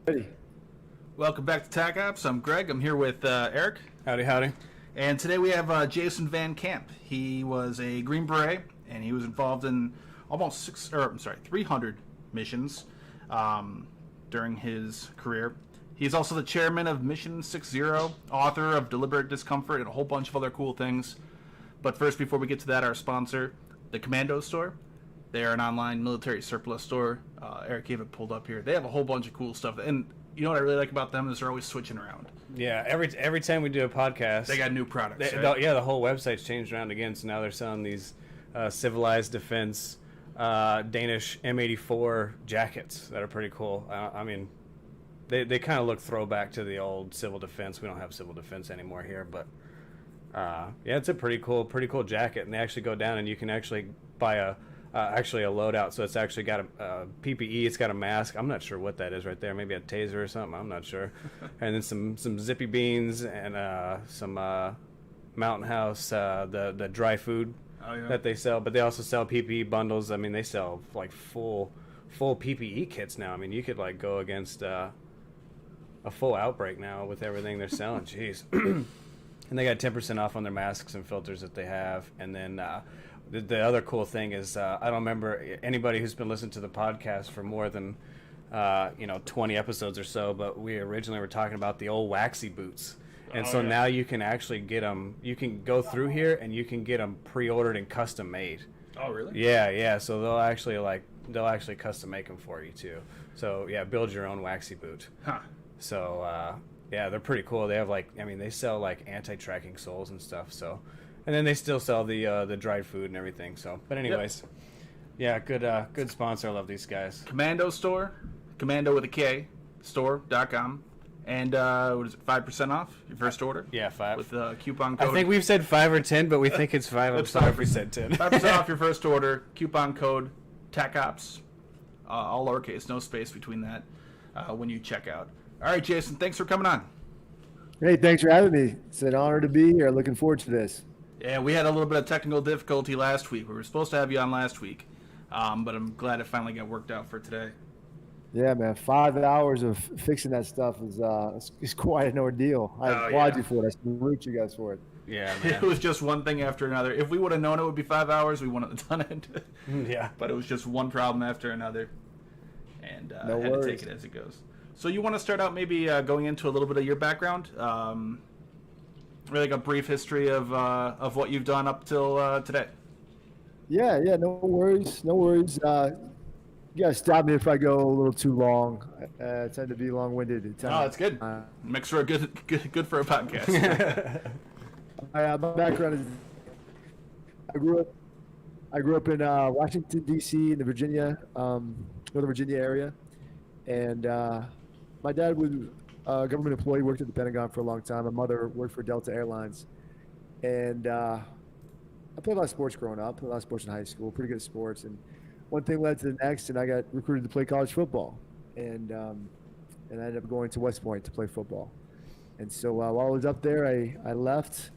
Ready. Welcome back to TAC Ops. I'm Greg. I'm here with Eric. Howdy, howdy. And today we have Jason Van Camp. He was a Green Beret, and he was involved in almost 300 missions during his career. He's also the chairman of Mission 60, author of Deliberate Discomfort, and a whole bunch of other cool things. But first, before we get to that, our sponsor, the Commando Store. They are an online military surplus store. Eric gave it pulled up here. They have a whole bunch of cool stuff. And you know what I really like about them is they're always switching around. Yeah, every time we do a podcast, They got new products, right? the whole website's changed around again. So now they're selling these civilized defense Danish M84 jackets that are pretty cool. I mean, they kind of look throwback to the old civil defense. We don't have civil defense anymore here, but yeah, it's a pretty cool jacket. And they actually go down and you can actually buy a loadout. So it's actually got a PPE. It's got a mask. I'm not sure what that is right there. Maybe a taser or something. I'm not sure. And then some zippy beans and some Mountain House, the dry food that they sell. But they also sell PPE bundles. I mean, they sell like full PPE kits now. I mean, you could like go against a full outbreak now with everything they're selling. Jeez. And they got 10% off on their masks and filters that they have. And then the other cool thing is I don't remember anybody who's been listening to the podcast for more than 20 episodes or so, but we originally were talking about the old waxy boots. And now you can actually get them. You can go through here and you can get them pre-ordered and custom made. Oh, really? Yeah. So they'll actually custom make them for you too. So yeah, build your own waxy boot. Huh. So yeah, they're pretty cool. They have they sell like anti-tracking soles and stuff. So, and then they still sell the dried food and everything. So, but anyways, yeah, good sponsor. I love these guys. Commando Store, Commando with a K, store.com. And what is it, 5% off your first order? Yeah, 5. With the coupon code. I think we've said 5 or 10, but we think it's 5. I'm sorry if we said 10. 5% off your first order, coupon code TACOPS, all lowercase, no space between that, when you check out. All right, Jason, thanks for coming on. Hey, thanks for having me. It's an honor to be here. Looking forward to this. Yeah, we had a little bit of technical difficulty last week. We were supposed to have you on last week, but I'm glad it finally got worked out for today. Yeah, man. 5 hours of fixing that stuff is quite an ordeal. I applaud you for it. I salute you guys for it. Yeah, man. It was just one thing after another. If we would have known it would be 5 hours, we wouldn't have done it. Yeah. But it was just one problem after another, and I had to take it as it goes. So you want to start out maybe going into a little bit of your background, really like a brief history of what you've done up till today. Yeah. No worries. You guys stop me if I go a little too long. I tend to be long-winded at times. No, that's good. Makes for a good for a podcast. My background is I grew up in Washington D.C. in the Northern Virginia area, and my dad was a government employee, worked at the Pentagon for a long time. My mother worked for Delta Airlines, and I played a lot of sports growing up. Played a lot of sports in high school. Pretty good at sports, and one thing led to the next, and I got recruited to play college football, and I ended up going to West Point to play football. And so while I was up there, I left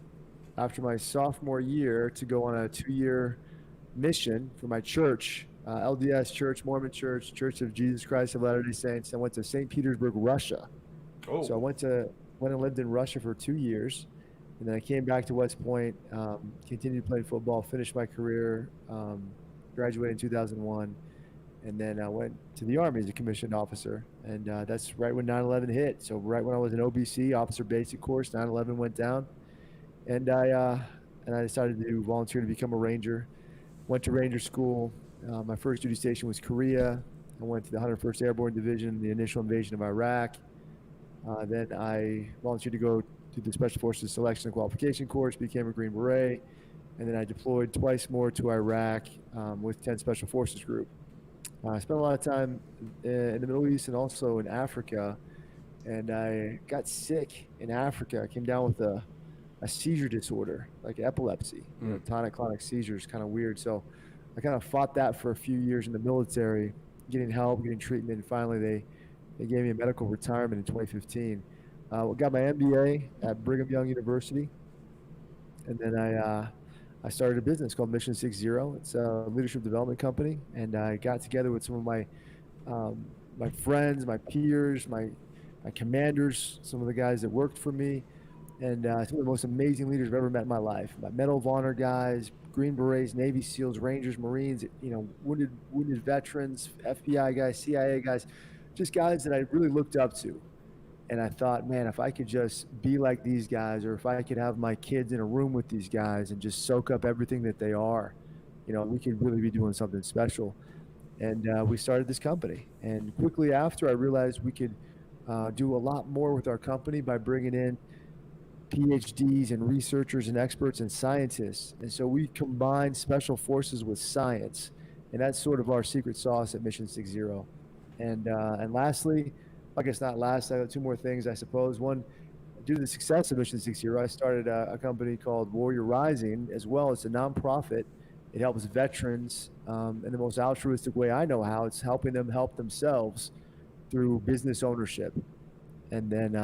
after my sophomore year to go on a 2-year mission for my church, LDS Church, Mormon Church, Church of Jesus Christ of Latter-day Saints. I went to St. Petersburg, Russia. Oh. So I went and lived in Russia for 2 years, and then I came back to West Point, continued playing football, finished my career, graduated in 2001, and then I went to the Army as a commissioned officer, and that's right when 9/11 hit. So right when I was an OBC, Officer Basic Course, 9/11 went down, and I decided to volunteer to become a Ranger. Went to Ranger School. My first duty station was Korea. I went to the 101st Airborne Division, the initial invasion of Iraq. Then I volunteered to go to the Special Forces Selection and Qualification Course, became a Green Beret, and then I deployed twice more to Iraq with 10 Special Forces Group. I spent a lot of time in the Middle East and also in Africa, and I got sick in Africa. I came down with a seizure disorder, like epilepsy, tonic-clonic seizures, kind of weird. So I kind of fought that for a few years in the military, getting help, getting treatment, and finally they gave me a medical retirement in 2015. Got my MBA at Brigham Young University, and then I started a business called Mission 60. It's a leadership development company, and I got together with some of my my friends, my peers, my commanders, some of the guys that worked for me, and some of the most amazing leaders I've ever met in my life. My Medal of Honor guys, Green Berets, Navy SEALs, Rangers, Marines, wounded veterans, FBI guys, CIA guys, just guys that I really looked up to. And I thought, man, if I could just be like these guys, or if I could have my kids in a room with these guys and just soak up everything that they are, we could really be doing something special. And we started this company. And quickly after, I realized we could do a lot more with our company by bringing in PhDs and researchers and experts and scientists. And so we combine special forces with science. And that's sort of our secret sauce at Mission 60. And lastly, I guess not last, I got two more things, I suppose. One, due to the success of Mission 60, I started a company called Warrior Rising as well. It's a nonprofit. It helps veterans in the most altruistic way I know how. It's helping them help themselves through business ownership. And then,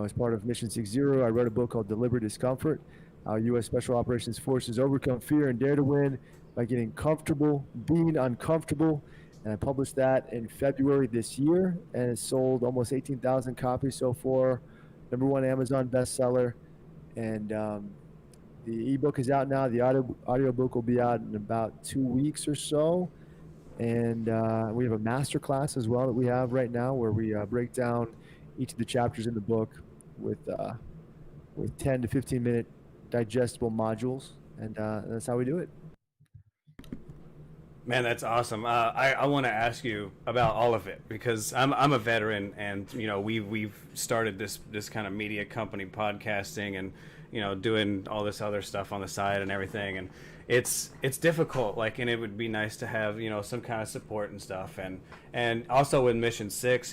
as part of Mission 60, I wrote a book called Deliberate Discomfort, How U.S. Special Operations Forces Overcome Fear and Dare to Win by Getting Comfortable, Being Uncomfortable. And I published that in February this year, and it sold almost 18,000 copies so far. #1 Amazon bestseller. And the ebook is out now. The audiobook will be out in about 2 weeks or so. And we have a master class as well that we have right now where we break down each of the chapters in the book with 10 to 15 minute digestible modules. And that's how we do it. Man, that's awesome. I want to ask you about all of it because I'm a veteran, and we've started this kind of media company, podcasting, and doing all this other stuff on the side and everything, and it's difficult. And it would be nice to have some kind of support and stuff, and also with Mission 6,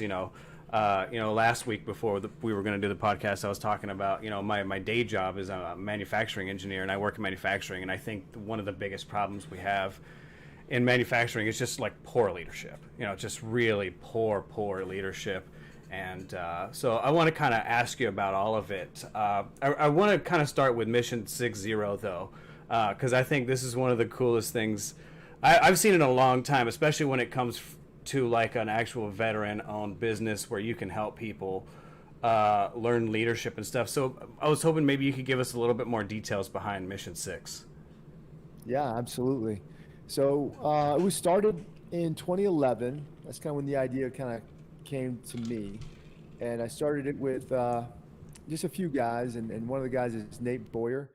last week before we were going to do the podcast, I was talking about my day job is a manufacturing engineer, and I work in manufacturing, and I think one of the biggest problems we have in manufacturing is just poor leadership, just really poor leadership. And so I want to kind of ask you about all of it. I want to kind of start with Mission 60 though, because I think this is one of the coolest things I've seen in a long time, especially when it comes to an actual veteran-owned business where you can help people learn leadership and stuff. So I was hoping maybe you could give us a little bit more details behind Mission 6. Yeah, absolutely. So it was started in 2011. That's kind of when the idea kind of came to me. And I started it with just a few guys. And one of the guys is Nate Boyer,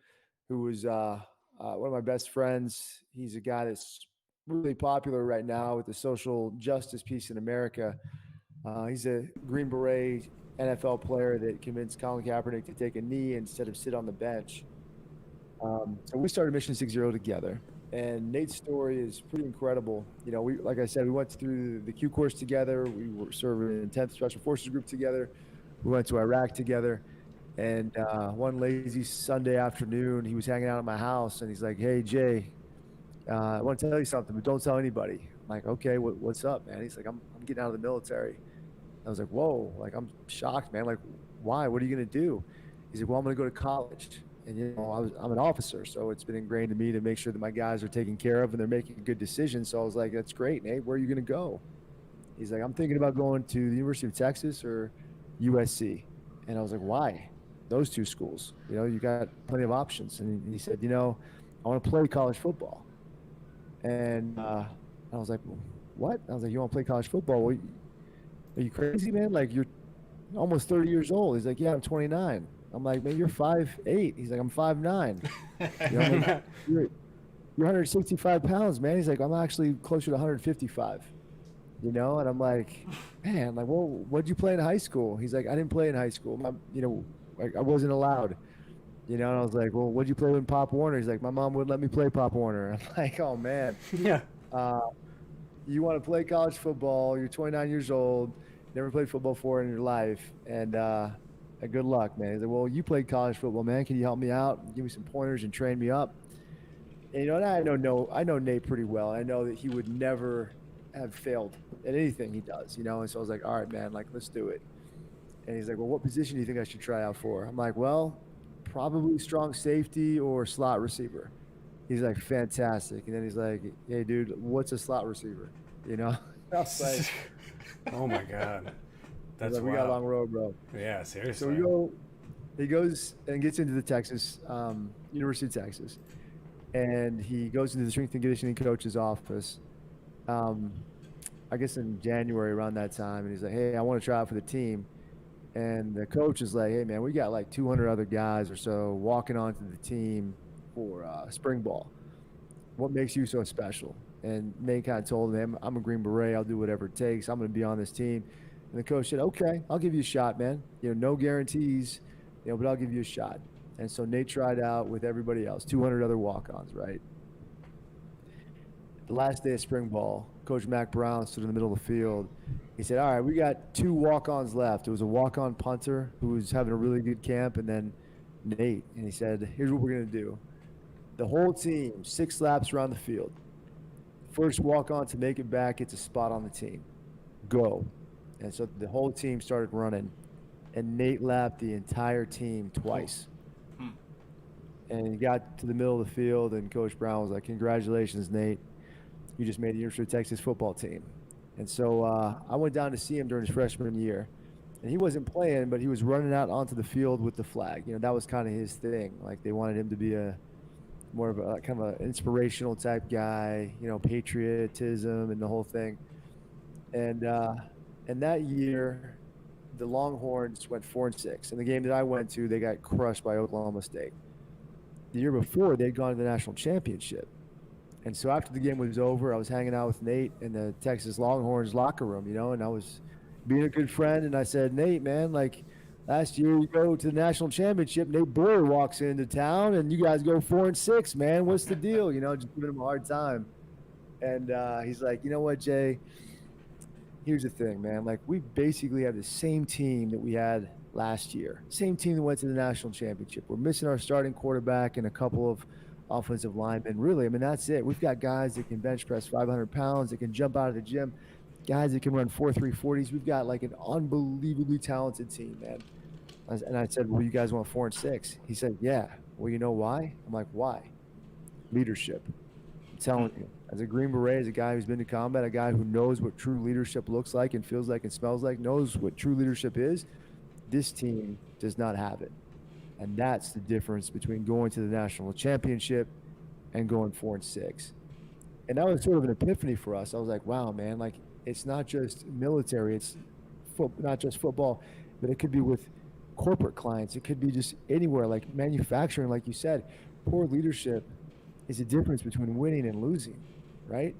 who was one of my best friends. He's a guy that's really popular right now with the social justice piece in America. He's a Green Beret NFL player that convinced Colin Kaepernick to take a knee instead of sit on the bench. So we started Mission 60 together. And Nate's story is pretty incredible. Like I said, we went through the Q course together. We were serving in 10th Special Forces Group together. We went to Iraq together. And one lazy Sunday afternoon, he was hanging out at my house, and he's like, "Hey, Jay, I want to tell you something, but don't tell anybody." I'm like, "Okay, what's up, man?" He's like, I'm getting out of the military." I was like, "Whoa," I'm shocked, man. Why? What are you going to do? He's like, "Well, I'm going to go to college." And, I'm an officer, so it's been ingrained in me to make sure that my guys are taken care of and they're making good decisions. So I was like, "That's great, Nate. Where are you going to go?" He's like, "I'm thinking about going to the University of Texas or USC." And I was like, "Why? Those two schools? You got plenty of options." And he said, "I want to play college football." And I was like, "What?" I was like, "You want to play college football? Well, are you crazy, man? You're almost 30 years old." He's like, "Yeah, I'm 29. I'm like, "Man, you're 5'8". He's like, "I'm 5'9". You're 165 pounds, man. He's like, "I'm actually closer to 155. And I'm like, "Man, well, what'd you play in high school?" He's like, "I didn't play in high school. I wasn't allowed." And I was like, "Well, what'd you play with Pop Warner?" He's like, "My mom wouldn't let me play Pop Warner." I'm like, "Oh man." Yeah. You want to play college football? You're 29 years old. Never played football before in your life, and good luck, man. He's like, "Well, you played college football, man. Can you help me out? Give me some pointers and train me up?" And and I know Nate pretty well. I know that he would never have failed at anything he does, And so I was like, "All right, man. Let's do it." And he's like, "Well, what position do you think I should try out for?" I'm like, "Well, probably strong safety or slot receiver." He's like, "Fantastic." And then he's like, "Hey, dude, what's a slot receiver?" I was like, Oh my God. That's Like, we got a long wild. road, bro. Yeah, So seriously. he goes and gets into the Texas, University of Texas, and he goes into the strength and conditioning coach's office. Um, I guess in January around that time, and he's like, "Hey, I want to try out for the team." And the coach is like, "Hey, man, we got like 200 other guys or so walking onto the team for spring ball. What makes you so special?" And Nate kind of told him, "I'm a Green Beret. I'll do whatever it takes. I'm going to be on this team." And the coach said, "Okay, I'll give you a shot, man. No guarantees, but I'll give you a shot." And so Nate tried out with everybody else, 200 other walk-ons, right? The last day of spring ball, Coach Mac Brown stood in the middle of the field. He said, "All right, we got 2 walk-ons left." It was a walk-on punter who was having a really good camp, and then Nate. And he said, "Here's what we're going to do. The whole team, 6 laps around the field. First walk-on to make it back gets a spot on the team. Go." And so the whole team started running, and Nate lapped the entire team twice. And he got to the middle of the field, and Coach Brown was like, "Congratulations, Nate. You just made the University of Texas football team." And so I went down to see him during his freshman year. And he wasn't playing, but he was running out onto the field with the flag. That was kind of his thing. Like, they wanted him to be more of a kind of an inspirational type guy, patriotism and the whole thing. And that year, the Longhorns went 4-6. In the game that I went to, they got crushed by Oklahoma State. The year before, they'd gone to the national championship. And so after the game was over, I was hanging out with Nate in the Texas Longhorns locker room, and I was being a good friend. And I said, "Nate, man, like, last year you go to the national championship, Nate Boyer walks into town, and you guys go 4-6, man. What's the deal?" Just giving him a hard time. And he's like, "You know what, Jay? Here's the thing, man. Like, we basically have the same team that we had last year. Same team that went to the national championship. We're missing our starting quarterback and a couple of offensive linemen. Really, I mean, that's it. We've got guys that can bench press 500 pounds, that can jump out of the gym, guys that can run 4.3 40s. We've got like an unbelievably talented team, man." And I said, "Well, you guys want 4-6?" He said, "Yeah." "Well, you know why?" I'm like, "Why?" "Leadership. I'm telling you, as a Green Beret, as a guy who's been to combat, a guy who knows what true leadership looks like and feels like and smells like, knows what true leadership is, this team does not have it. And that's the difference between going to the national championship and going 4-6. And that was sort of an epiphany for us. I was like, wow, man, like, it's not just military, it's not just football, but it could be with corporate clients. It could be just anywhere, like manufacturing, like you said. Poor leadership is the difference between winning and losing, right?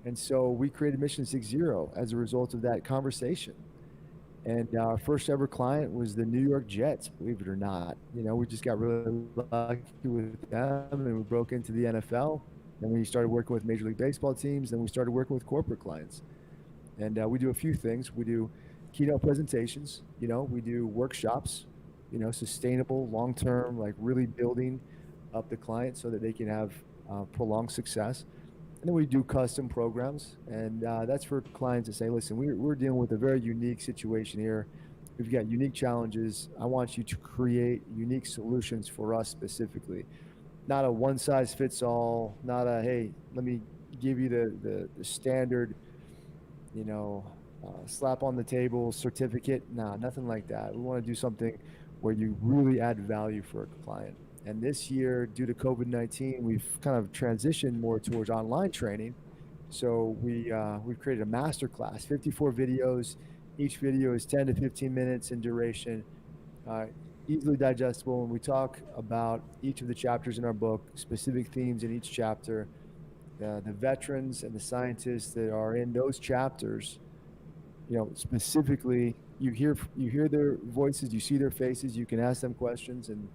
And so we created Mission 60 as a result of that conversation. And our first ever client was the New York Jets, believe it or not. We just got really lucky with them, and we broke into the NFL. Then we started working with Major League Baseball teams. Then we started working with corporate clients. And we do a few things. We do keynote presentations. We do workshops. Sustainable, long-term, like really building up the client so that they can have prolonged success. And then we do custom programs, and that's for clients to say, "Listen, we're dealing with a very unique situation here. We've got unique challenges. I want you to create unique solutions for us specifically. Not a one-size-fits-all, not a, hey, let me give you the standard, slap on the table certificate." Nah, nothing like that. We want to do something where you really add value for a client. And this year, due to COVID-19, we've kind of transitioned more towards online training. So we've created a master class, 54 videos. Each video is 10 to 15 minutes in duration, easily digestible. And we talk about each of the chapters in our book, specific themes in each chapter, the veterans and the scientists that are in those chapters. Specifically, you hear their voices, you see their faces, you can ask them questions, and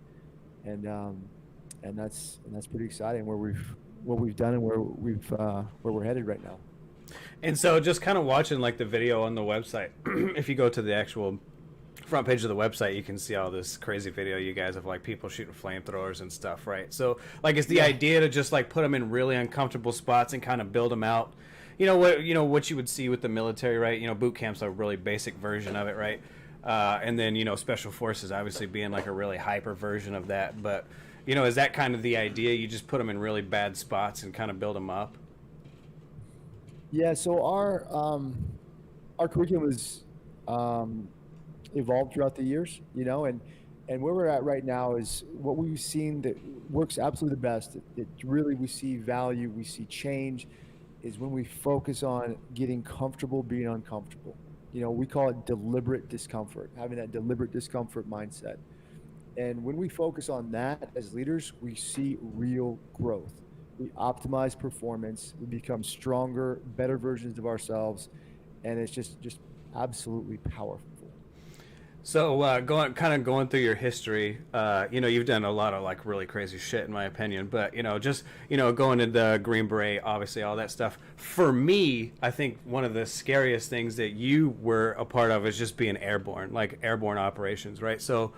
that's pretty exciting what we've done and where we're headed right now. And so just kind of watching like the video on the website, if you go to the actual front page of the website, you can see all this crazy video you guys of like people shooting flamethrowers and stuff, right? So like, it's the idea to just like put them in really uncomfortable spots and kind of build them out. What you would see with the military, right? Boot camp's a really basic version of it, right? And then, special forces obviously being like a really hyper version of that. But, is that kind of the idea? You just put them in really bad spots and kind of build them up? Yeah. So our curriculum has evolved throughout the years, and where we're at right now is what we've seen that works absolutely the best. That really we see value, we see change, is when we focus on getting comfortable being uncomfortable. We call it deliberate discomfort, having that deliberate discomfort mindset. And when we focus on that as leaders, we see real growth. We optimize performance, we become stronger, better versions of ourselves, and it's just absolutely powerful. So going through your history, you've done a lot of like really crazy shit in my opinion, but just going into Green Beret, obviously all that stuff. For me, I think one of the scariest things that you were a part of is just being airborne, like airborne operations, right? So,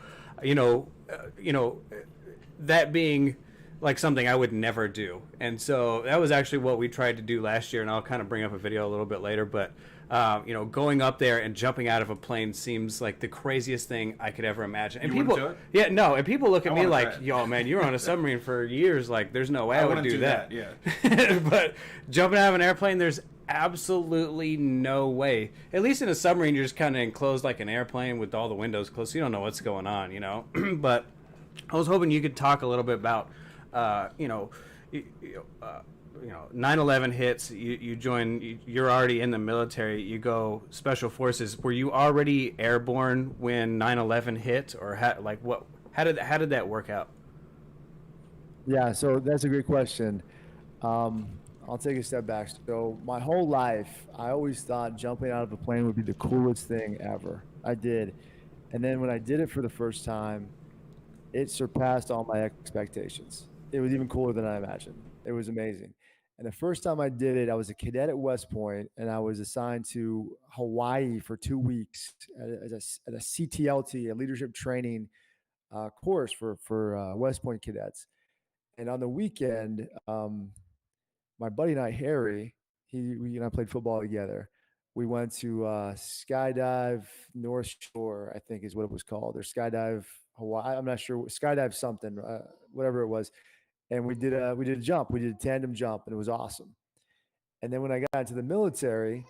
that being like something I would never do, and so that was actually what we tried to do last year, and I'll kind of bring up a video a little bit later, but. Going up there and jumping out of a plane seems like the craziest thing I could ever imagine. And you people, do it? yeah, no, and people look at me like, try "Yo, man, you were on a submarine for years. Like, there's no way I would do that." Yeah. But jumping out of an airplane, there's absolutely no way. At least in a submarine, you're just kind of enclosed like an airplane with all the windows closed, so you don't know what's going on, But I was hoping you could talk a little bit about, 9/11 hits, you join, you're already in the military, you go special forces. Were you already airborne when 9/11 hit, or how did that work out? Yeah, so that's a great question. I'll take a step back. So my whole life, I always thought jumping out of a plane would be the coolest thing ever. I did. And then when I did it for the first time, it surpassed all my expectations. It was even cooler than I imagined. It was amazing. And the first time I did it, I was a cadet at West Point, and I was assigned to Hawaii for 2 weeks at a CTLT, a leadership training course for West Point cadets. And on the weekend, my buddy and I, Harry, we and I played football together. We went to Skydive North Shore, I think is what it was called, or Skydive Hawaii. I'm not sure. Skydive something, whatever it was. And we did a jump. We did a tandem jump, and it was awesome. And then when I got into the military,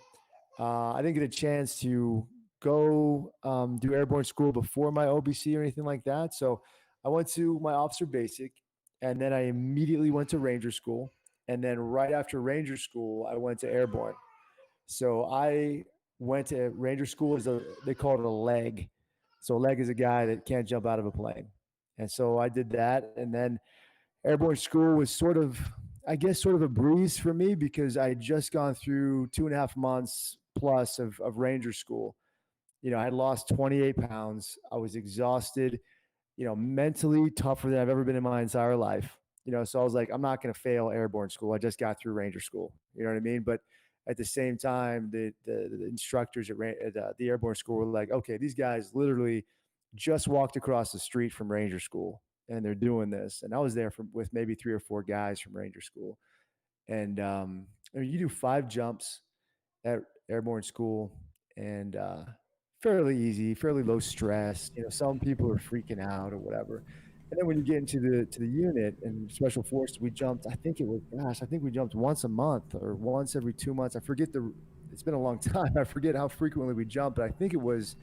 I didn't get a chance to go do airborne school before my OBC or anything like that. So I went to my officer basic, and then I immediately went to Ranger school. And then right after Ranger school, I went to airborne. So I went to Ranger school they call it a leg. So a leg is a guy that can't jump out of a plane. And so I did that. And then airborne school was sort of a breeze for me because I had just gone through 2.5 months plus of Ranger school. I had lost 28 pounds. I was exhausted, mentally tougher than I've ever been in my entire life. So I was like, I'm not going to fail airborne school. I just got through Ranger school. You know what I mean? But at the same time, the instructors at the airborne school were like, okay, these guys literally just walked across the street from Ranger school, and they're doing this. And I was there with maybe 3 or 4 guys from Ranger school. And you do 5 jumps at airborne school, and fairly easy, fairly low stress. Some people are freaking out or whatever. And then when you get into the unit and special forces, we jumped. I think we jumped once a month or once every 2 months. I forget it's been a long time. I forget how frequently we jumped, but I think it was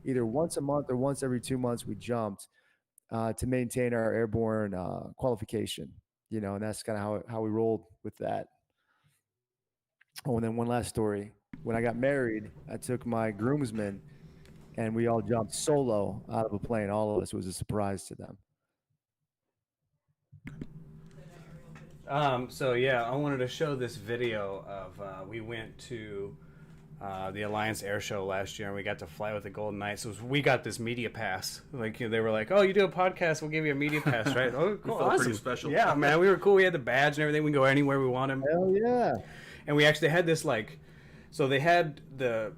either once a month or once every 2 months we jumped to maintain our airborne qualification. And that's kind of how we rolled with that. Oh, and then one last story. When I got married, I took my groomsmen, and we all jumped solo out of a plane. All of us. It was a surprise to them. So yeah, I wanted to show this video of we went to the Alliance Air Show last year, and we got to fly with the Golden Knights. So we got this media pass. Like they were like, "Oh, you do a podcast? We'll give you a media pass, right?" Oh, cool, felt awesome. pretty special. Yeah, man, we were cool. We had the badge and everything. We can go anywhere we want. Hell yeah! And we actually had this so they had the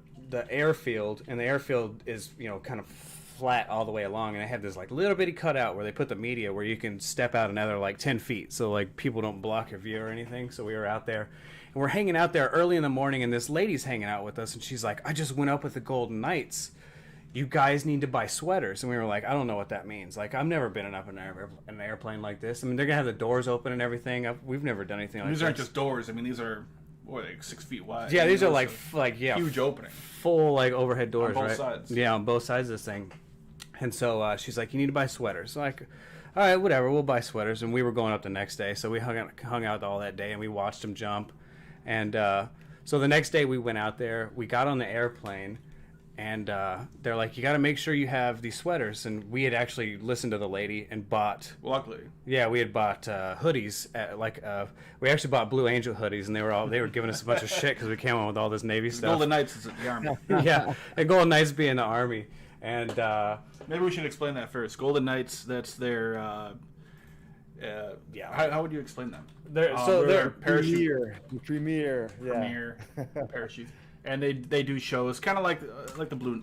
airfield, and the airfield is kind of flat all the way along, and I had this little bitty cutout where they put the media where you can step out another 10 feet so people don't block your view or anything. So we were out there, and we're hanging out there early in the morning, and this lady's hanging out with us, and she's like, I just went up with the Golden Knights, you guys need to buy sweaters. And we were like, I don't know what that means. I've never been up in an airplane like this. I mean, they're gonna have the doors open and everything. We've never done anything like this. These aren't just doors. I mean, these are what, like 6 feet wide. Yeah, these are yeah, huge opening, full like overhead doors, both right? sides. Yeah, on both sides of this thing. And so she's like, "You need to buy sweaters." So like, all right, whatever, we'll buy sweaters. And we were going up the next day, so we hung out all that day, and we watched them jump. And so the next day we went out there. We got on the airplane. And they're like, you got to make sure you have these sweaters. And we had actually listened to the lady and bought. Luckily. Yeah, we had bought hoodies. We actually bought Blue Angel hoodies, and they were giving us a bunch of shit because we came on with all this Navy stuff. Golden Knights is in the Army. Yeah, and Golden Knights being the Army. And maybe we should explain that first. Golden Knights, that's their. How would you explain them? They're parachute. Premier. Yeah. Premier parachute. And they do shows kind of like the blue.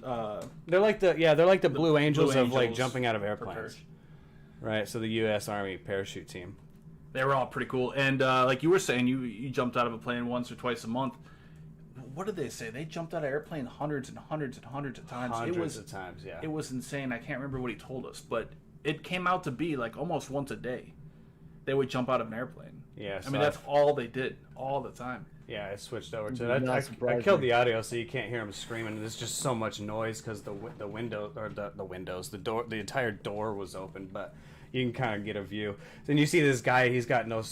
They're like the Blue Angels Blue of like Angels jumping out of airplanes, right? So the U.S. Army parachute team. They were all pretty cool, and like you were saying, you jumped out of a plane once or twice a month. What did they say? They jumped out of airplane hundreds and hundreds and hundreds of times. Hundreds of times, yeah. It was insane. I can't remember what he told us, but it came out to be like almost once a day. They would jump out of an airplane. Yeah, I mean that's all they did all the time. Yeah, I switched over to it. I killed the audio so you can't hear them screaming. There's just so much noise because the entire door was open, but you can kind of get a view. Then you see this guy. He's got no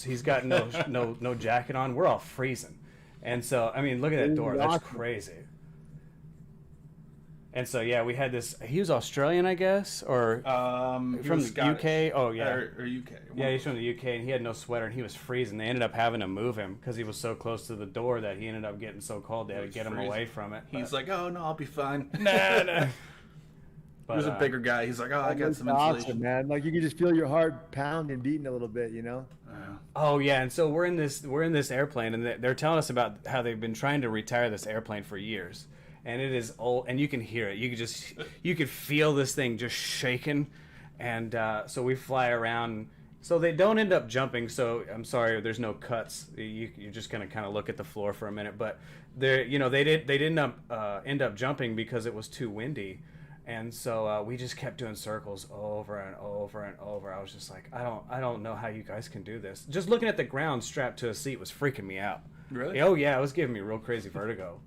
jacket on. We're all freezing, and so I mean, look at that door. That's crazy. And so yeah, we had this. He was Australian, I guess, or from the UK. Oh yeah, or UK. Yeah, he's from the UK, and he had no sweater, and he was freezing. They ended up having to move him because he was so close to the door that he ended up getting so cold they had to get him away from it. He's like, "Oh no, I'll be fine." Nah. But, he was a bigger guy. He's like, "Oh, I got some insulation." Awesome, man. Like you can just feel your heart pounding, beating a little bit, you know. Oh yeah, and so we're in this airplane, and they're telling us about how they've been trying to retire this airplane for years. And it is old, and you can hear it. You could feel this thing just shaking, and so we fly around. So they don't end up jumping. So I'm sorry, there's no cuts. You're just gonna kind of look at the floor for a minute. But they didn't end up jumping because it was too windy, and so we just kept doing circles over and over and over. I was just like, I don't know how you guys can do this. Just looking at the ground strapped to a seat was freaking me out. Really? Oh yeah, it was giving me real crazy vertigo.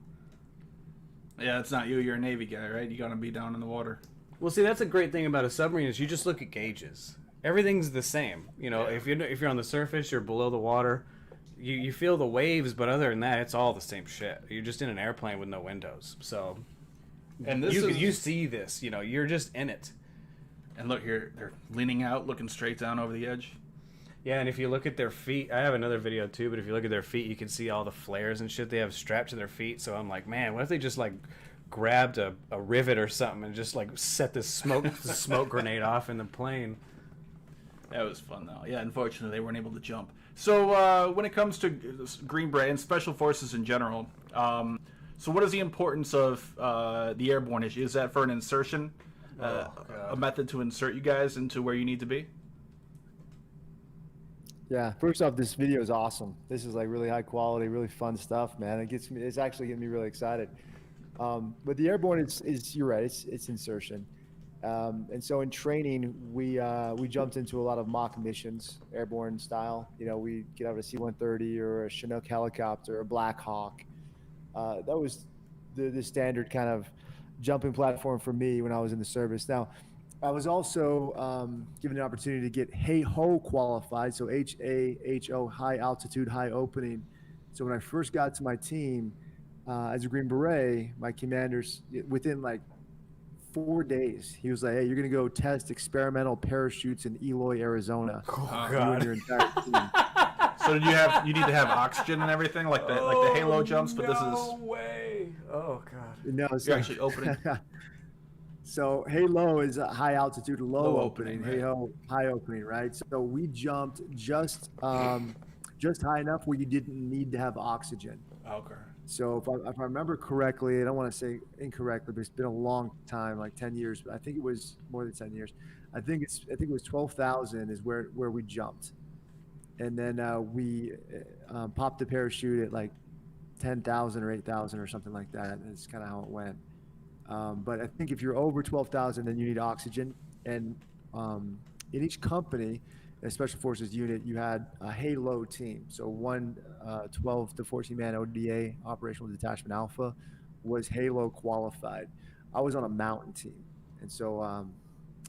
Yeah, it's not you. You're a Navy guy, right? You gotta be down in the water. Well, see, that's a great thing about a submarine is you just look at gauges. Everything's the same. You know, if you're on the surface, you're below the water. You feel the waves, but other than that, it's all the same shit. You're just in an airplane with no windows. So, and you see this. You know, you're just in it. And look here, they're leaning out, looking straight down over the edge. Yeah, and if you look at their feet, I have another video too, but if you look at their feet, you can see all the flares and shit they have strapped to their feet. So I'm like, man, what if they just like grabbed a rivet or something and just like set this smoke grenade off in the plane? That was fun though. Yeah, unfortunately they weren't able to jump. So when it comes to Green Beret and Special Forces in general, so what is the importance of the airborne issue? Is that for an insertion, a method to insert you guys into where you need to be? Yeah, first off, this video is awesome. This is like really high quality, really fun stuff, man. It's actually getting me really excited. But the airborne is you're right, it's insertion. And so in training, we jumped into a lot of mock missions, airborne style. You know, we get out of a C-130 or a Chinook helicopter, or a Black Hawk. That was the standard kind of jumping platform for me when I was in the service. Now, I was also given an opportunity to get HAHO qualified, so HAHO, high altitude, high opening. So when I first got to my team as a Green Beret, my commanders, within like 4 days, he was like, "Hey, you're gonna go test experimental parachutes in Eloy, Arizona." Oh, you and your entire team. So did you need to have oxygen and everything like the Halo jumps? But this is no way. Oh god. No, you're actually opening. So halo is a high altitude, low opening. Right? HAHO, high opening, right? So we jumped just high enough where you didn't need to have oxygen. Okay. So if I remember correctly, I don't want to say incorrectly, but it's been a long time, like 10 years. But I think it was more than 10 years. I think it was 12,000 is where we jumped, and then we popped the parachute at like 10,000 or 8,000 or something like that. That's kind of how it went. But I think if you're over 12,000, then you need oxygen. And in each company, a special forces unit, you had a Halo team. So one 12 to 14 man ODA, Operational Detachment Alpha, was Halo qualified. I was on a mountain team, and so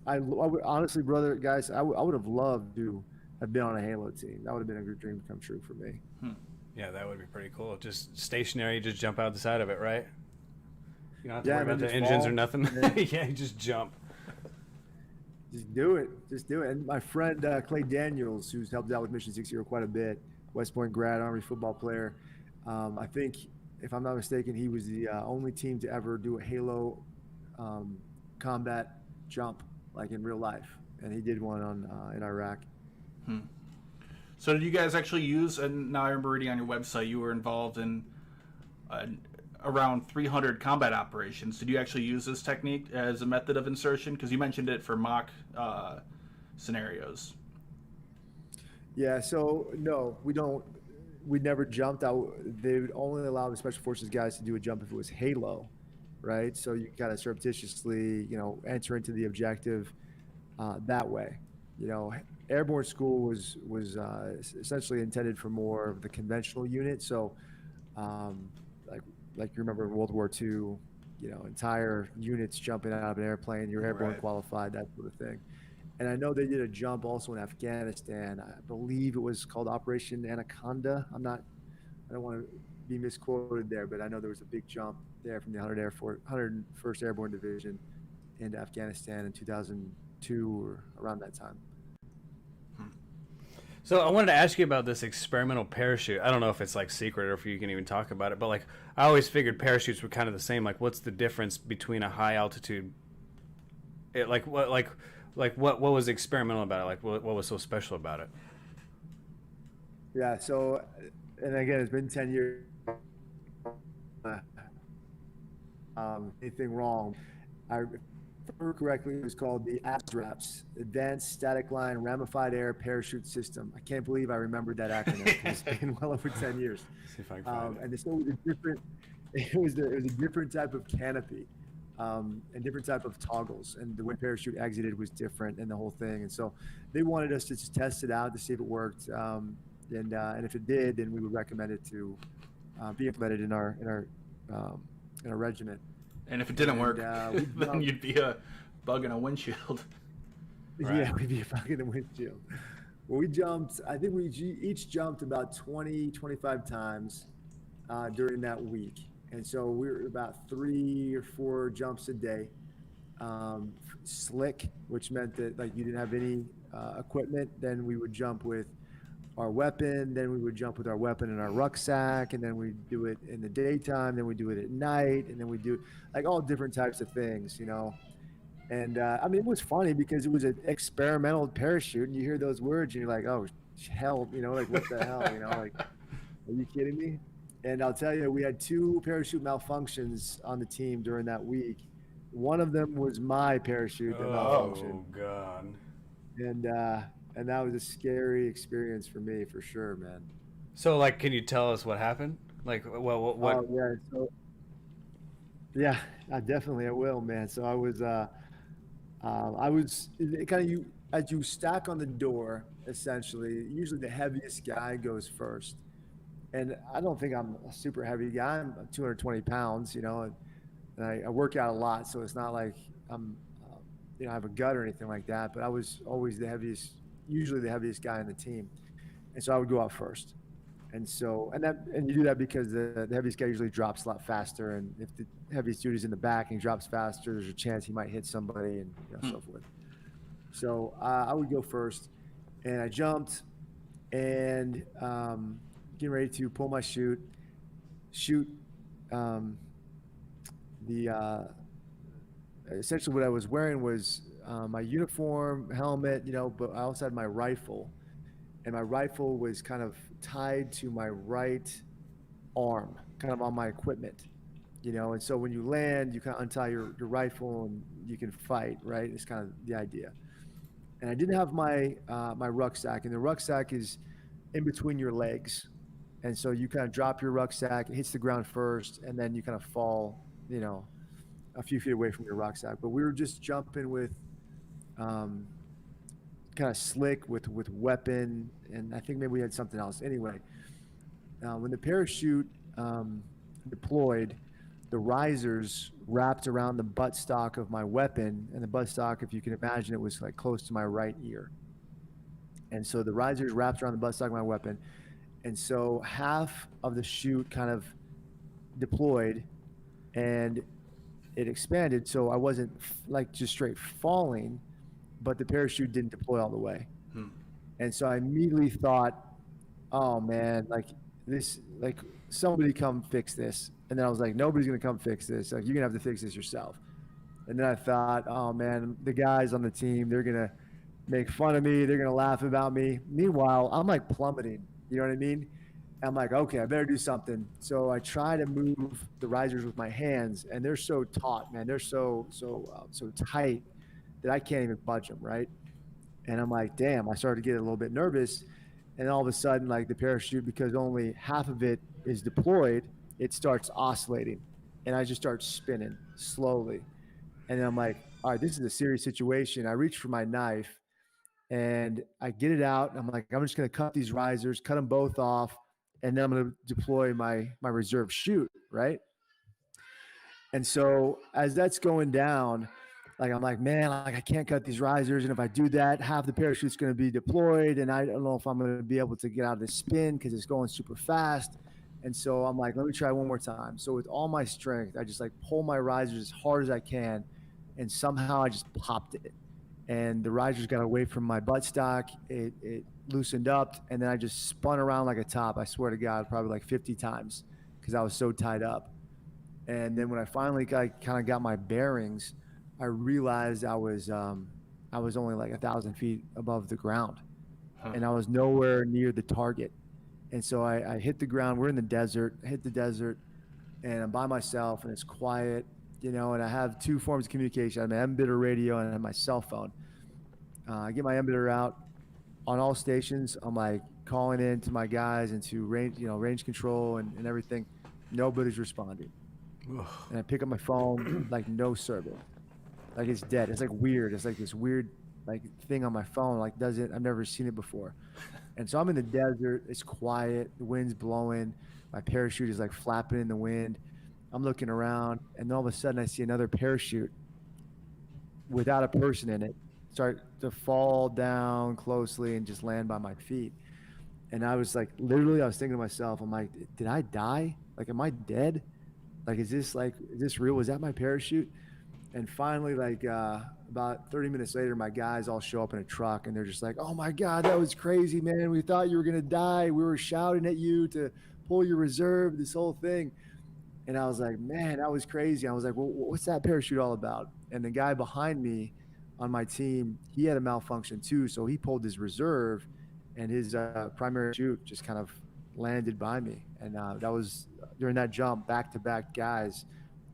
I would honestly, brother, guys, I would have loved to have been on a Halo team. That would have been a good dream come true for me. Yeah, that would be pretty cool. Just stationary, just jump out the side of it, right? You don't have to Yeah, worry and then about the just engines fall. or nothing. Yeah. Yeah, you just jump. Just do it. Just do it. And my friend Clay Daniels, who's helped out with Mission 60 quite a bit, West Point grad, Army football player. I think, if I'm not mistaken, he was the only team to ever do a Halo um, combat jump, like in real life, and he did one on in Iraq. So did you guys actually use? And now I remember reading on your website you were involved in uh, around 300 combat operations. Did you actually use this technique as a method of insertion? Because you mentioned it for mock scenarios. Yeah. So no, we don't. We never jumped out. They would only allow the special forces guys to do a jump if it was Halo, right? So you kind of surreptitiously, enter into the objective that way. You know, airborne school was essentially intended for more of the conventional unit. So, um, like like you remember in World War II, entire units jumping out of an airplane, you're airborne Right. qualified, that sort of thing. And I know they did a jump also in Afghanistan. I believe it was called Operation Anaconda. I don't want to be misquoted there, but I know there was a big jump there from the 100 Air Force, 101st Airborne Division into Afghanistan in 2002 or around that time. So I wanted to ask you about this experimental parachute. I don't know if it's like secret or if you can even talk about it, but like I always figured parachutes were kind of the same. Like, what's the difference between a high altitude? What was experimental about it? Like, what was so special about it? Yeah. So, and again, it's been 10 years. Uh, Anything wrong? I if I remember correctly, it was called the ASRAPS, Advanced Static Line Ramified Air Parachute System. I can't believe I remembered that acronym. It's been well over 10 years. See if I can find it. And so it was a different, it was a different type of canopy, and different type of toggles, and the way parachute exited was different, and the whole thing. And so they wanted us to just test it out to see if it worked, and if it did, then we would recommend it to be implemented in our regiment. And if it didn't work, We then jumped. you'd be a bug in a windshield. Right. Yeah, we'd be fucking the windshield. Well, we jumped, I think we each jumped about 20, 25 times during that week. And so we were about 3 or 4 jumps a day. Slick, which meant that like you didn't have any equipment, then we would jump with our weapon, then we would jump with our weapon in our rucksack, and then we do it in the daytime, then we do it at night, and then we do like all different types of things. And I mean, it was funny because it was an experimental parachute, and you hear those words, and you're like, oh, hell, like what the hell, like, are you kidding me? And I'll tell you, we had 2 parachute malfunctions on the team during that week. One of them was my parachute that malfunctioned, Oh God. and that was a scary experience for me, for sure, man. So like, can you tell us what happened? Like, well, what? Oh yeah, so yeah, I will, man. So I was kind of you as you stack on the door. Essentially, usually the heaviest guy goes first, and I don't think I'm a super heavy guy. I'm 220 pounds, and I work out a lot, so it's not like I'm, I have a gut or anything like that. But I was always the heaviest, usually the heaviest guy on the team, and so I would go out first. And you do that because the heaviest guy usually drops a lot faster, and if the heaviest dude is in the back and he drops faster, there's a chance he might hit somebody, and so forth. So I would go first, and I jumped, and getting ready to pull my shoot. The Essentially what I was wearing was my uniform, helmet, but I also had my rifle, and my rifle was kind of tied to my right arm, kind of on my equipment, and so when you land, you kind of untie your rifle and you can fight, right? It's kind of the idea. And I didn't have my rucksack, and the rucksack is in between your legs, and so you kind of drop your rucksack, it hits the ground first, and then you kind of fall, a few feet away from your rucksack. But we were just jumping with kind kind of slick with weapon, and I think maybe we had something else. Anyway, when the parachute deployed, the risers wrapped around the buttstock of my weapon, and the buttstock, if you can imagine, it was like close to my right ear. And so the risers wrapped around the buttstock of my weapon, and so half of the chute kind of deployed, and it expanded, so I wasn't like just straight falling, but the parachute didn't deploy all the way. And so I immediately thought, oh man, like this, like somebody come fix this. And then I was like, nobody's gonna come fix this. Like you're gonna have to fix this yourself. And then I thought, oh man, the guys on the team, they're gonna make fun of me. They're gonna laugh about me. Meanwhile, I'm like plummeting. You know what I mean? I'm like, okay, I better do something. So I try to move the risers with my hands, and they're so taut, man. They're so tight that I can't even budge them, right? And I'm like, damn. I started to get a little bit nervous, and all of a sudden, like the parachute, because only half of it is deployed, it starts oscillating, and I just start spinning slowly. And then I'm like, all right, this is a serious situation. I reach for my knife, and I get it out. And I'm like, I'm just going to cut these risers, cut them both off, and then I'm going to deploy my reserve chute, right? And so as that's going down, like I'm like, man, like I can't cut these risers, and if I do that, half the parachute's going to be deployed, and I don't know if I'm going to be able to get out of the spin because it's going super fast. And so I'm like, let me try one more time. So with all my strength, I just like pull my risers as hard as I can, and somehow I just popped it, and the risers got away from my buttstock. It loosened up, and then I just spun around like a top. I swear to God, probably like 50 times because I was so tied up. And then when I finally kind of got my bearings, I realized I was only like 1,000 feet above the ground, and I was nowhere near the target. And so I hit the ground. We're in the desert. I hit the desert, and I'm by myself, and it's quiet, you know. And I have two forms of communication. I have my emitter radio, and I have my cell phone. I get my emitter out on all stations. I'm like calling in to my guys and to range control and everything. Nobody's responding. And I pick up my phone, like no service, like it's dead. It's like weird. It's like this weird like thing on my phone, like I've never seen it before. And so I'm in the desert. It's quiet. The wind's blowing. My parachute is like flapping in the wind. I'm looking around, and then all of a sudden I see another parachute without a person in it start to fall down closely and just land by my feet. And I was like, literally, I was thinking to myself, I'm like, did I die? Like, am I dead? Like, is this real? Was that my parachute? And finally, like about 30 minutes later, my guys all show up in a truck, and they're just like, oh my God, that was crazy, man. We thought you were going to die. We were shouting at you to pull your reserve, this whole thing. And I was like, man, that was crazy. I was like, well, what's that parachute all about? And the guy behind me on my team, he had a malfunction too. So he pulled his reserve, and his primary chute just kind of landed by me. And that was during that jump, back-to-back guys,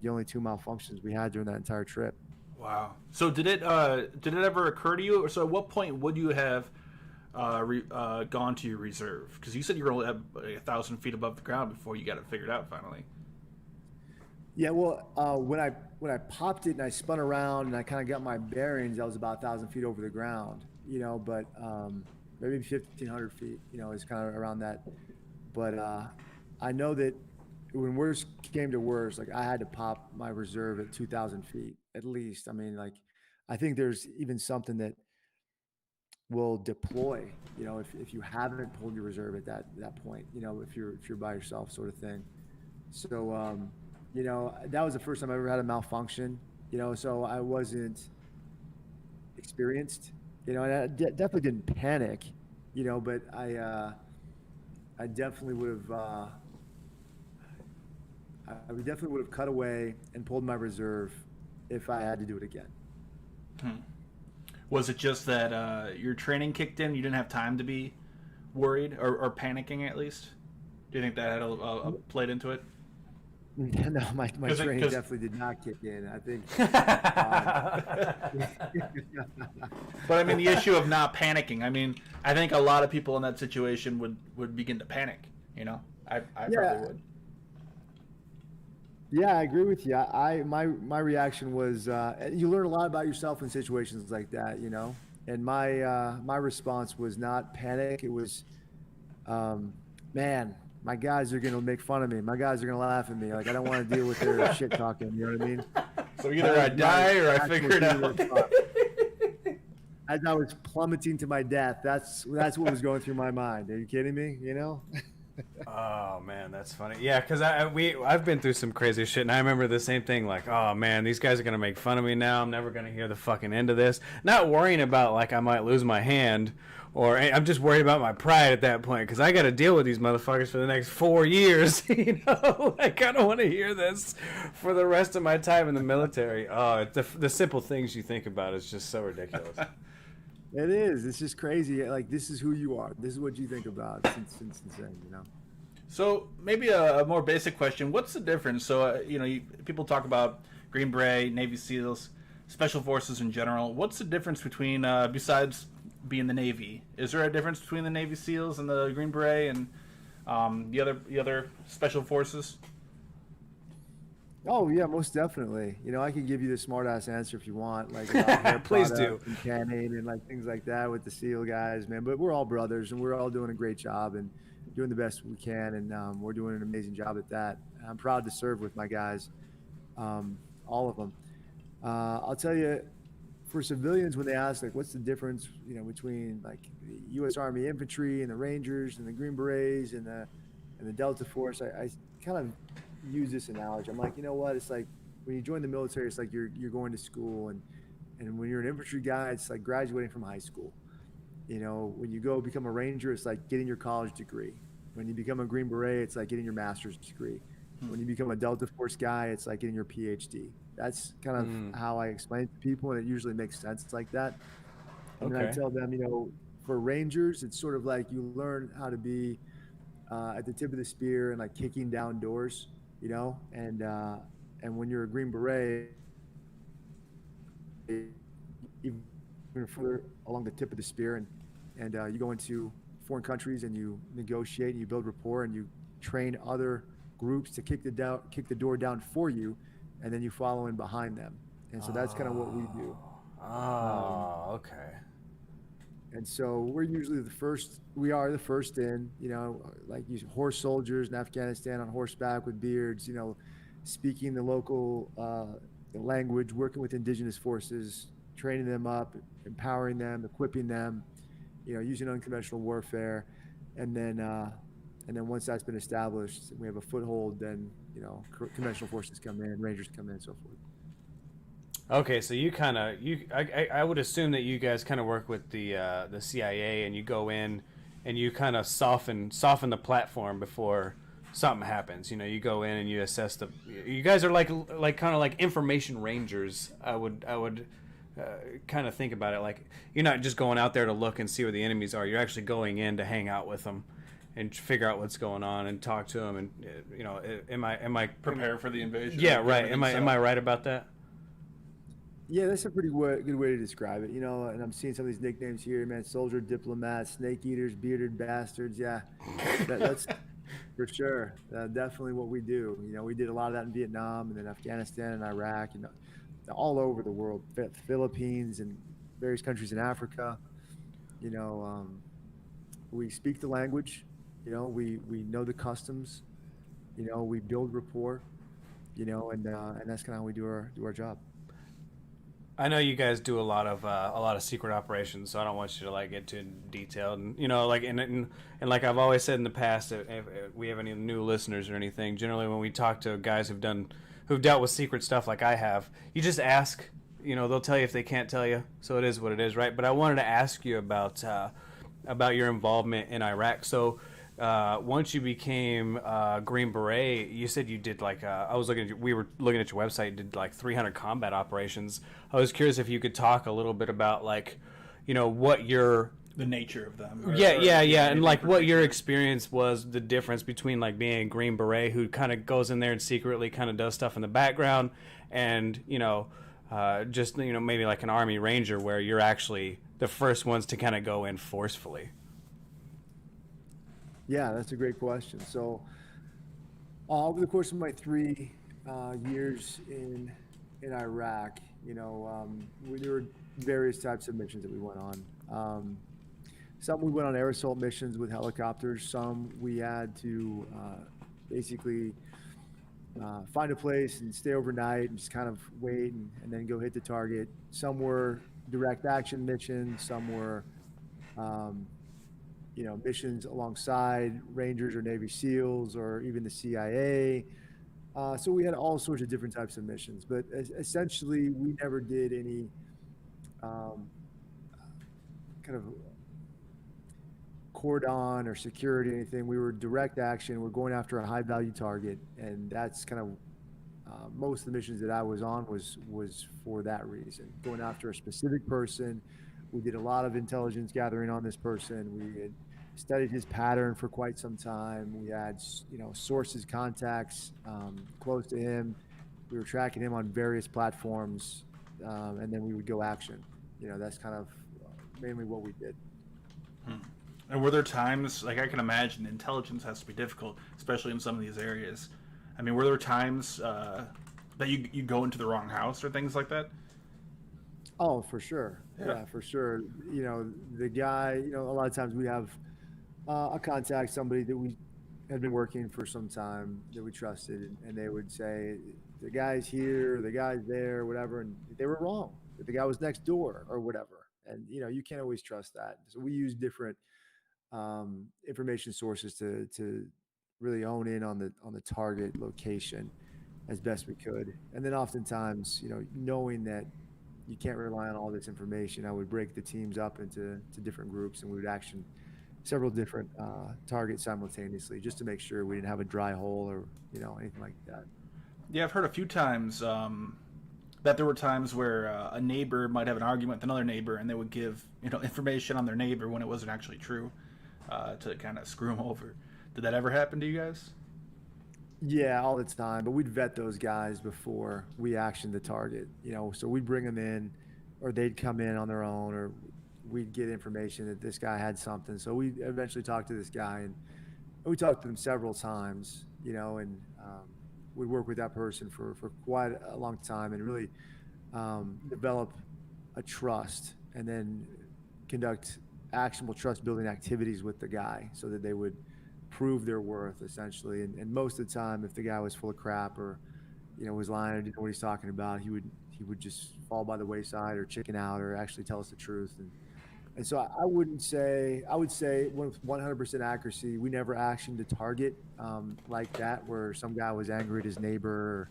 the only two malfunctions we had during that entire trip. Wow. So did it ever occur to you, or so at what point would you have gone to your reserve? Because you said you were only 1,000 feet above the ground before you got it figured out finally. Yeah, well, when I popped it and I spun around and I kind of got my bearings, I was about 1,000 feet over the ground, you know, but maybe 1,500 feet, you know, is kind of around that. But I know that when worst came to worst, like I had to pop my reserve at 2,000 feet at least. I mean, like I think there's even something that will deploy, you know, if you haven't pulled your reserve at that point, you know, if you're by yourself, sort of thing. So you know, that was the first time I ever had a malfunction, you know, so I wasn't experienced, you know, and I definitely didn't panic, you know, but I definitely would have cut away and pulled my reserve if I had to do it again. Was it just that your training kicked in? You didn't have time to be worried or panicking, at least? Do you think that had played into it? No, my training definitely did not kick in. I think. But I mean, the issue of not panicking. I mean, I think a lot of people in that situation would begin to panic. You know, I probably would. Yeah, I agree with you. My reaction was you learn a lot about yourself in situations like that. You know, And my response was not panic. It was, man, my guys are gonna make fun of me. My guys are gonna laugh at me. Like I don't want to deal with their shit talking. You know what I mean? So either I die or I figure it out. As I was plummeting to my death, that's what was going through my mind. Are you kidding me? You know? Oh man, that's funny. Yeah, because I've been through some crazy shit, and I remember the same thing. Like, oh man, these guys are gonna make fun of me now. I'm never gonna hear the fucking end of this. Not worrying about like I might lose my hand, or I'm just worried about my pride at that point because I got to deal with these motherfuckers for the next 4 years. You know, I kind of want to hear this for the rest of my time in the military. Oh, the simple things you think about is just so ridiculous. It is. It's just crazy. Like this is who you are. This is what you think about. It's insane. You know. So maybe a more basic question: what's the difference? So people talk about Green Beret, Navy SEALs, Special Forces in general. What's the difference between besides being the Navy? Is there a difference between the Navy SEALs and the Green Beret and the other Special Forces? Oh yeah, most definitely. You know, I can give you the smart ass answer if you want, like hair Please do. products and canning and like things like that with the SEAL guys, man. But we're all brothers and we're all doing a great job and doing the best we can, and we're doing an amazing job at that. I'm proud to serve with my guys, all of them. I'll tell you, for civilians, when they ask like, what's the difference, between like the U.S. Army infantry and the Rangers and the Green Berets and the Delta Force, I kind of use this analogy. I'm like, you know what? It's like when you join the military, it's like you're going to school, and when you're an infantry guy, it's like graduating from high school. When you go become a Ranger, it's like getting your college degree. When you become a Green Beret, it's like getting your master's degree. When you become a Delta Force guy, it's like getting your PhD. That's kind of how I explain it to people, and it usually makes sense like that. And then I tell them, for Rangers, it's sort of like you learn how to be at the tip of the spear and like kicking down doors, and when you're a Green Beret, even further along the tip of the spear, and you go into foreign countries and you negotiate and you build rapport and you train other groups to kick the door down for you, and then you follow in behind them. And so that's kind of what we do. Okay. And so we're usually we are the first in, like horse soldiers in Afghanistan on horseback with beards, speaking the local language, working with indigenous forces, training them up, empowering them, equipping them, using unconventional warfare. And then once that's been established, we have a foothold, then, conventional forces come in, Rangers come in, and so forth. Okay, so I would assume that you guys kind of work with the CIA, and you go in and you kind of soften the platform before something happens. You go in and you assess you guys are like kind of like information rangers. I would kind of think about it like you're not just going out there to look and see where the enemies are. You're actually going in to hang out with them and figure out what's going on and talk to them. And am I prepare for the invasion? Yeah, right. Am I right about that? Yeah, that's a pretty good way to describe it. And I'm seeing some of these nicknames here, man. Soldier, diplomat, snake eaters, bearded bastards. Yeah, that's for sure. Definitely what we do. We did a lot of that in Vietnam and then Afghanistan and Iraq and all over the world, the Philippines and various countries in Africa. We speak the language. We know the customs. We build rapport. And that's kind of how we do our job. I know you guys do a lot of secret operations, so I don't want you to like get too detailed. And and like I've always said in the past, if we have any new listeners or anything, generally when we talk to guys who've dealt with secret stuff like I have, you just ask. They'll tell you if they can't tell you, so it is what it is, right? But I wanted to ask you about your involvement in Iraq. So once you became Green Beret, you said you did like we were looking at your website, you did like 300 combat operations. I was curious if you could talk a little bit about like, what the nature of them. And like what your experience was, the difference between like being a Green Beret who kind of goes in there and secretly kind of does stuff in the background, and just maybe like an Army Ranger where you're actually the first ones to kind of go in forcefully. Yeah, that's a great question. So over the course of my 3 years in in Iraq, there were various types of missions that we went on. Some we went on air assault missions with helicopters. Some we had to basically find a place and stay overnight and just kind of wait and then go hit the target. Some were direct action missions. Some were, um, missions alongside Rangers or Navy SEALs or even the CIA. So we had all sorts of different types of missions, but essentially we never did any um, kind of cordon or security, anything. We were direct action. We're going after a high value target, and that's kind of most of the missions that I was on was for that reason, going after a specific person. We did a lot of intelligence gathering on this person. We had studied his pattern for quite some time. We had sources, contacts close to him. We were tracking him on various platforms, and then we would go action. That's kind of mainly what we did. And were there times, like I can imagine, intelligence has to be difficult, especially in some of these areas. I mean, were there times that you go into the wrong house or things like that? Oh, for sure. Yeah, for sure. The guy, a lot of times we have a contact, somebody that we had been working for some time that we trusted, and they would say, the guy's here, the guy's there, whatever. And they were wrong. The guy was next door or whatever. And, you can't always trust that. So we use different information sources to really hone in on the target location as best we could. And then oftentimes, knowing that you can't rely on all this information, I would break the teams up into different groups, and we would action several different targets simultaneously, just to make sure we didn't have a dry hole or anything like that. Yeah, I've heard a few times that there were times where a neighbor might have an argument with another neighbor, and they would give information on their neighbor when it wasn't actually true, to kind of screw them over. Did that ever happen to you guys? Yeah, all the time. But we'd vet those guys before we actioned the target. So we'd bring them in, or they'd come in on their own, or we'd get information that this guy had something. So we eventually talked to this guy, and we talked to him several times. And we'd work with that person for quite a long time, and really develop a trust, and then conduct actionable trust building activities with the guy so that they would prove their worth essentially. And most of the time, if the guy was full of crap or was lying or didn't know what he's talking about, he would just fall by the wayside or chicken out or actually tell us the truth. And so I would say with 100% accuracy, we never actioned a target like that where some guy was angry at his neighbor, or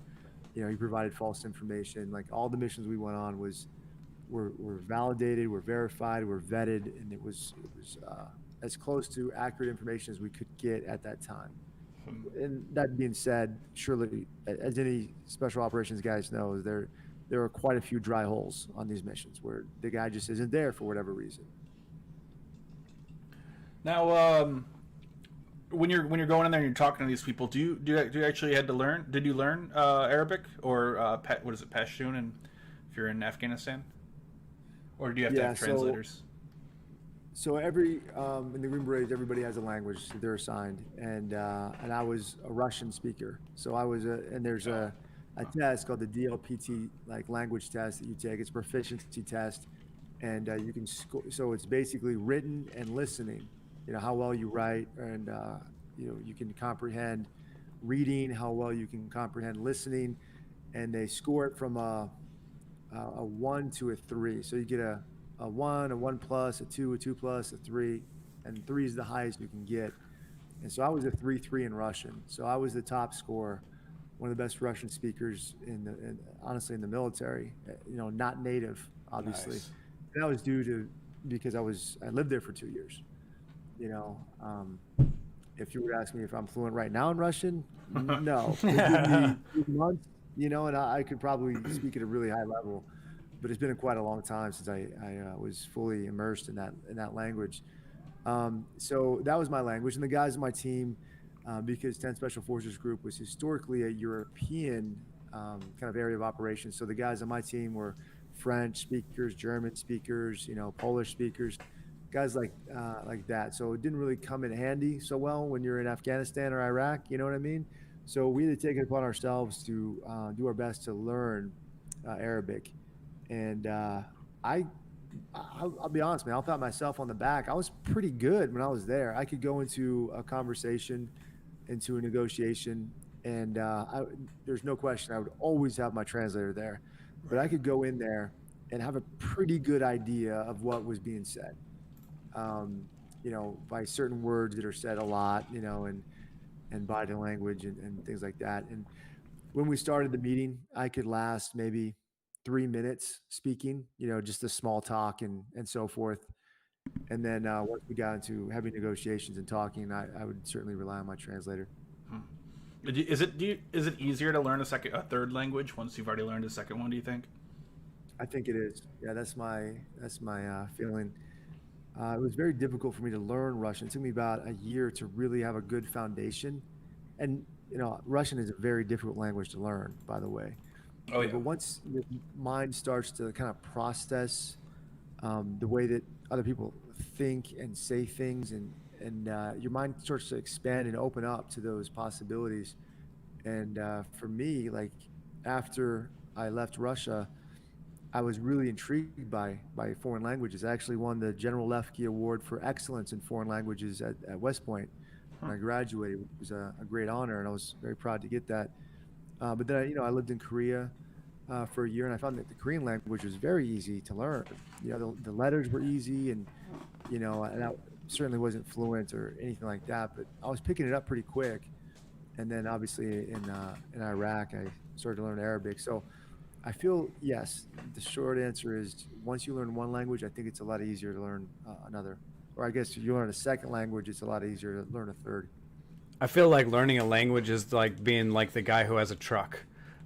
he provided false information. Like, all the missions we went on were validated, were verified, were vetted, and it was as close to accurate information as we could get at that time. And that being said, surely, as any special operations guys know, there are quite a few dry holes on these missions where the guy just isn't there for whatever reason. Now, when you're going in there and you're talking to these people, do you actually had to learn? Did you learn Arabic or what is it, Pashtun? And if you're in Afghanistan, or do you have to have translators? So every in the Green Berets, everybody has a language that they're assigned, and I was a Russian speaker. So there's a test called the DLPT, like language test that you take. It's a proficiency test, and you can score. So it's basically written and listening. How well you write, and you can comprehend reading, how well you can comprehend listening, and they score it from a 1 to a 3. So you get a 1, a 1 plus, a 2 plus, a 3, and 3 is the highest you can get. And so I was a 3-3 in Russian. So I was the top scorer, one of the best Russian speakers honestly in the military. Not native, obviously. Nice. And that was because I lived there for 2 years. If you would ask me if I'm fluent right now in Russian, no. It give me months, and I could probably speak at a really high level. But it's been quite a long time since I was fully immersed in that language. So that was my language. And the guys on my team, because 10 Special Forces Group was historically a European kind of area of operations. So the guys on my team were French speakers, German speakers, Polish speakers, guys like that. So it didn't really come in handy so well when you're in Afghanistan or Iraq. You know what I mean? So we had to take it upon ourselves to do our best to learn Arabic, and I'll be honest, man. I'll pat myself on the back. I was pretty good when I was there. I could go into a conversation, into a negotiation, and there's no question I would always have my translator there. But I could go in there and have a pretty good idea of what was being said. Um, by certain words that are said a lot, and body language and things like that. And when we started the meeting, I could last maybe 3 minutes speaking, just a small talk and so forth. And then once we got into heavy negotiations and talking, I would certainly rely on my translator. Is it easier to learn a third language once you've already learned a second one? Do you think? I think it is. Yeah, that's my feeling. It was very difficult for me to learn Russian. It took me about a year to really have a good foundation. And Russian is a very difficult language to learn, by the way. Oh yeah. But once your mind starts to kind of process the way that other people think and say things, and your mind starts to expand and open up to those possibilities. And for me, like after I left Russia, I was really intrigued by foreign languages. I actually won the General Lefke Award for Excellence in Foreign Languages at West Point when I graduated, which was a great honor, and I was very proud to get that. But then, I lived in Korea for a year, and I found that the Korean language was very easy to learn. The letters were easy, and and I certainly wasn't fluent or anything like that, but I was picking it up pretty quick. And then, obviously, in Iraq, I started to learn Arabic. So I feel yes. The short answer is once you learn one language, I think it's a lot easier to learn another. Or I guess if you learn a second language, it's a lot easier to learn a third. I feel like learning a language is like being like the guy who has a truck.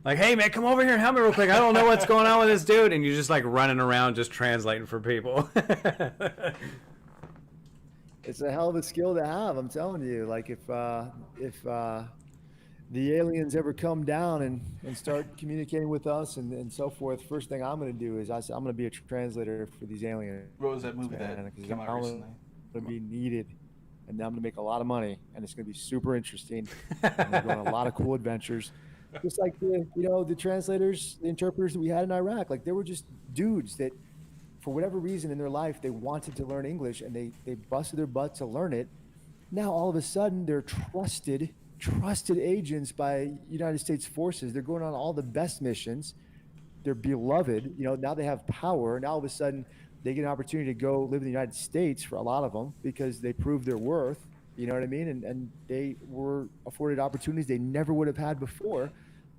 Like, hey man, come over here and help me real quick. I don't know what's going on with this dude, and you're just like running around just translating for people. It's a hell of a skill to have. I'm telling you. Like if the aliens ever come down and start communicating with us and so forth, first thing I'm going to do is I'm going to be a translator for these aliens. What was that movie Man, that 'cause came out I'm recently? going to be needed, and I'm going to make a lot of money, and it's going to be super interesting. I'm going to go on a lot of cool adventures. Just like the translators, the interpreters that we had in Iraq, like they were just dudes that, for whatever reason in their life, they wanted to learn English and they busted their butt to learn it. Now all of a sudden they're trusted agents by United States forces. They're going on all the best missions. They're beloved. Now they have power. Now all of a sudden they get an opportunity to go live in the United States for a lot of them because they proved their worth. You know what I mean? And they were afforded opportunities they never would have had before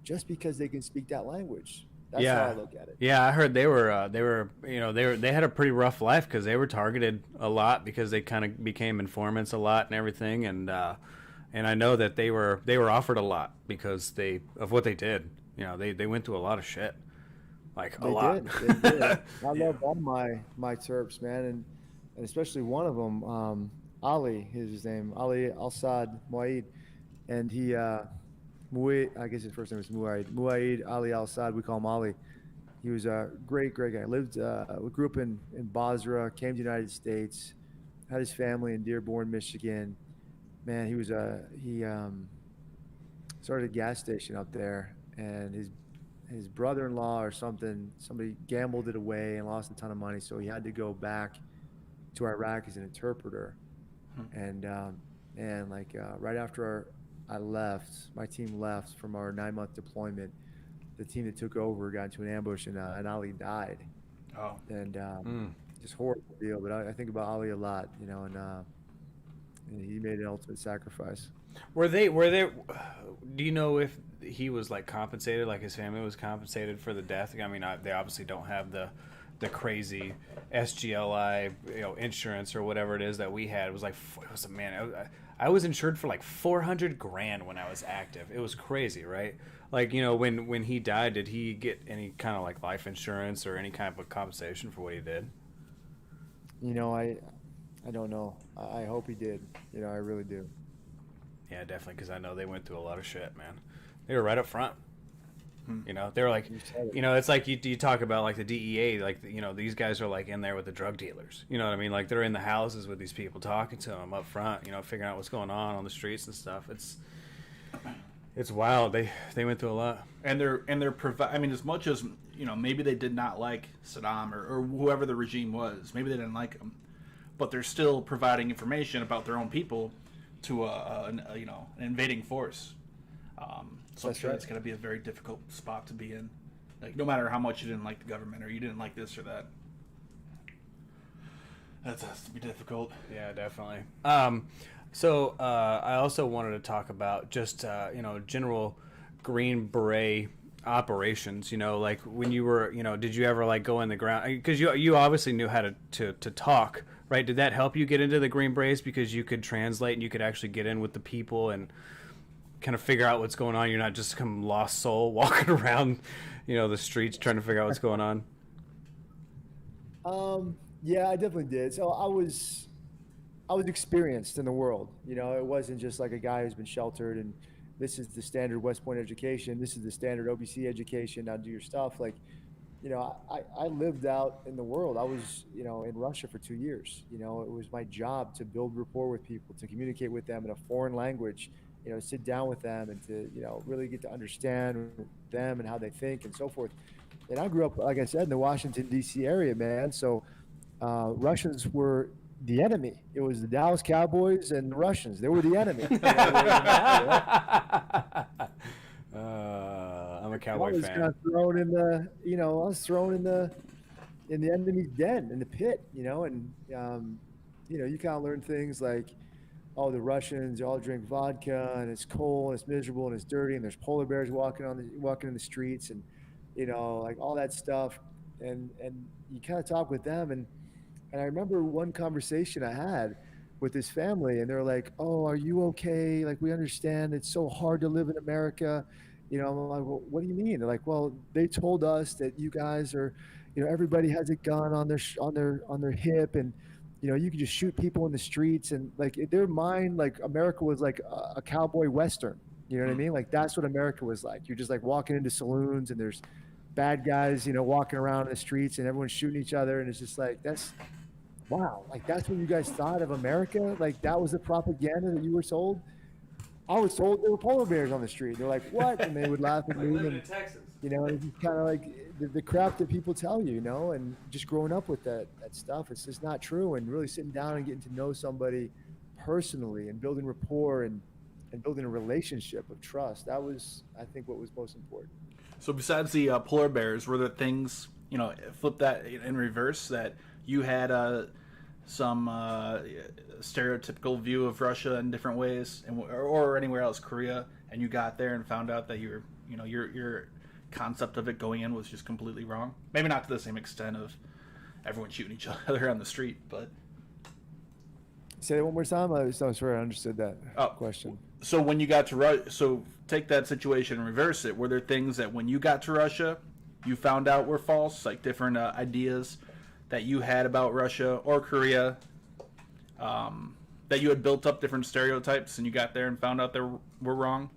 just because they can speak that language. That's how I look at it. Yeah, I heard they had a pretty rough life because they were targeted a lot because they kind of became informants a lot and everything, and I know that they were offered a lot because of what they did. They went through a lot of shit, like a lot. They did. I love all my Terps, man, and especially one of them, Ali, is his name, Ali Al-Sad Muaid, and he. I guess his first name is Muaid Ali Al-Sad. We call him Ali. He was a great guy. Grew up in Basra, came to the United States, had his family in Dearborn, Michigan. Man, he started a gas station up there, and his brother-in-law or somebody gambled it away and lost a ton of money, so he had to go back to Iraq as an interpreter. And right after my team left from our 9-month deployment, the team that took over got into an ambush and Ali died. Oh. And just horrible deal. But I think about Ali a lot, and he made an ultimate sacrifice. Were they? Do you know if he was like compensated, like his family was compensated for the death? I mean, they obviously don't have the crazy SGLI, insurance or whatever it is that we had. It was I was insured for like $400,000 when I was active. It was crazy, right? Like, when he died, did he get any kind of like life insurance or any kind of compensation for what he did? I don't know. I hope he did. I really do. Yeah, definitely, because I know they went through a lot of shit, man. They were right up front. They were like, it's like you talk about like the DEA, like, these guys are like in there with the drug dealers. You know what I mean? Like they're in the houses with these people talking to them up front, figuring out what's going on the streets and stuff. It's wild. They went through a lot. And they're I mean, as much as maybe they did not like Saddam or whoever the regime was, maybe they didn't like him, but they're still providing information about their own people to an invading force. So I'm That's sure right. it's going to be a very difficult spot to be in. Like, no matter how much you didn't like the government or you didn't like this or that, that has to be difficult. Yeah, definitely. So I also wanted to talk about just general Green Beret operations. Like when you were, did you ever like go in the ground? Because you obviously knew how to talk, right? Did that help you get into the Green Berets because you could translate and you could actually get in with the people and kind of figure out what's going on? You're not just some lost soul walking around, the streets trying to figure out what's going on. Yeah, I definitely did. So I was experienced in the world. It wasn't just like a guy who's been sheltered and this is the standard West Point education. This is the standard OBC education. Now do your stuff. Like, I lived out in the world. I was, in Russia for 2 years. It was my job to build rapport with people, to communicate with them in a foreign language, sit down with them and to, really get to understand them and how they think and so forth. And I grew up, like I said, in the Washington, D.C. area, man. So Russians were the enemy. It was the Dallas Cowboys and the Russians. They were the enemy. I'm a I Cowboy was kind fan. of thrown in the, I was thrown in the enemy's den, in the pit, and you kind of learn things like, oh, the Russians all drink vodka and it's cold and it's miserable and it's dirty and there's polar bears walking in the streets and like all that stuff, and you kind of talk with them and I remember one conversation I had with this family, and they're like, "Oh, are you okay? Like, we understand it's so hard to live in America." I'm like, "Well, what do you mean?" They're like, "Well, they told us that you guys are, everybody has a gun on on their hip, and you can just shoot people in the streets, and like in their mind, like America was like a cowboy western. You know what I Hmm. mean? Like that's what America was like. You're just like walking into saloons, and there's bad guys, walking around in the streets, and everyone's shooting each other, and it's just like that's." Wow, like that's what you guys thought of America? Like that was the propaganda that you were sold? I was told there were polar bears on the street. They're like, "What?" And they would laugh at me, and Texas. it's just kind of like the crap that people tell you, and just growing up with that stuff. It's just not true. And really sitting down and getting to know somebody personally and building rapport and building a relationship of trust. That was, I think, what was most important. So besides the polar bears, were there things, flip that in reverse, that you had some stereotypical view of Russia in different ways, or anywhere else, Korea, and you got there and found out that your concept of it going in was just completely wrong? Maybe not to the same extent of everyone shooting each other on the street, but Say it one more time. I was not sure I understood that oh, question. so when you got to Russia, so take that situation and reverse it. Were there things that when you got to Russia, you found out were false, like different ideas that you had about Russia or Korea, that you had built up different stereotypes and you got there and found out they were wrong?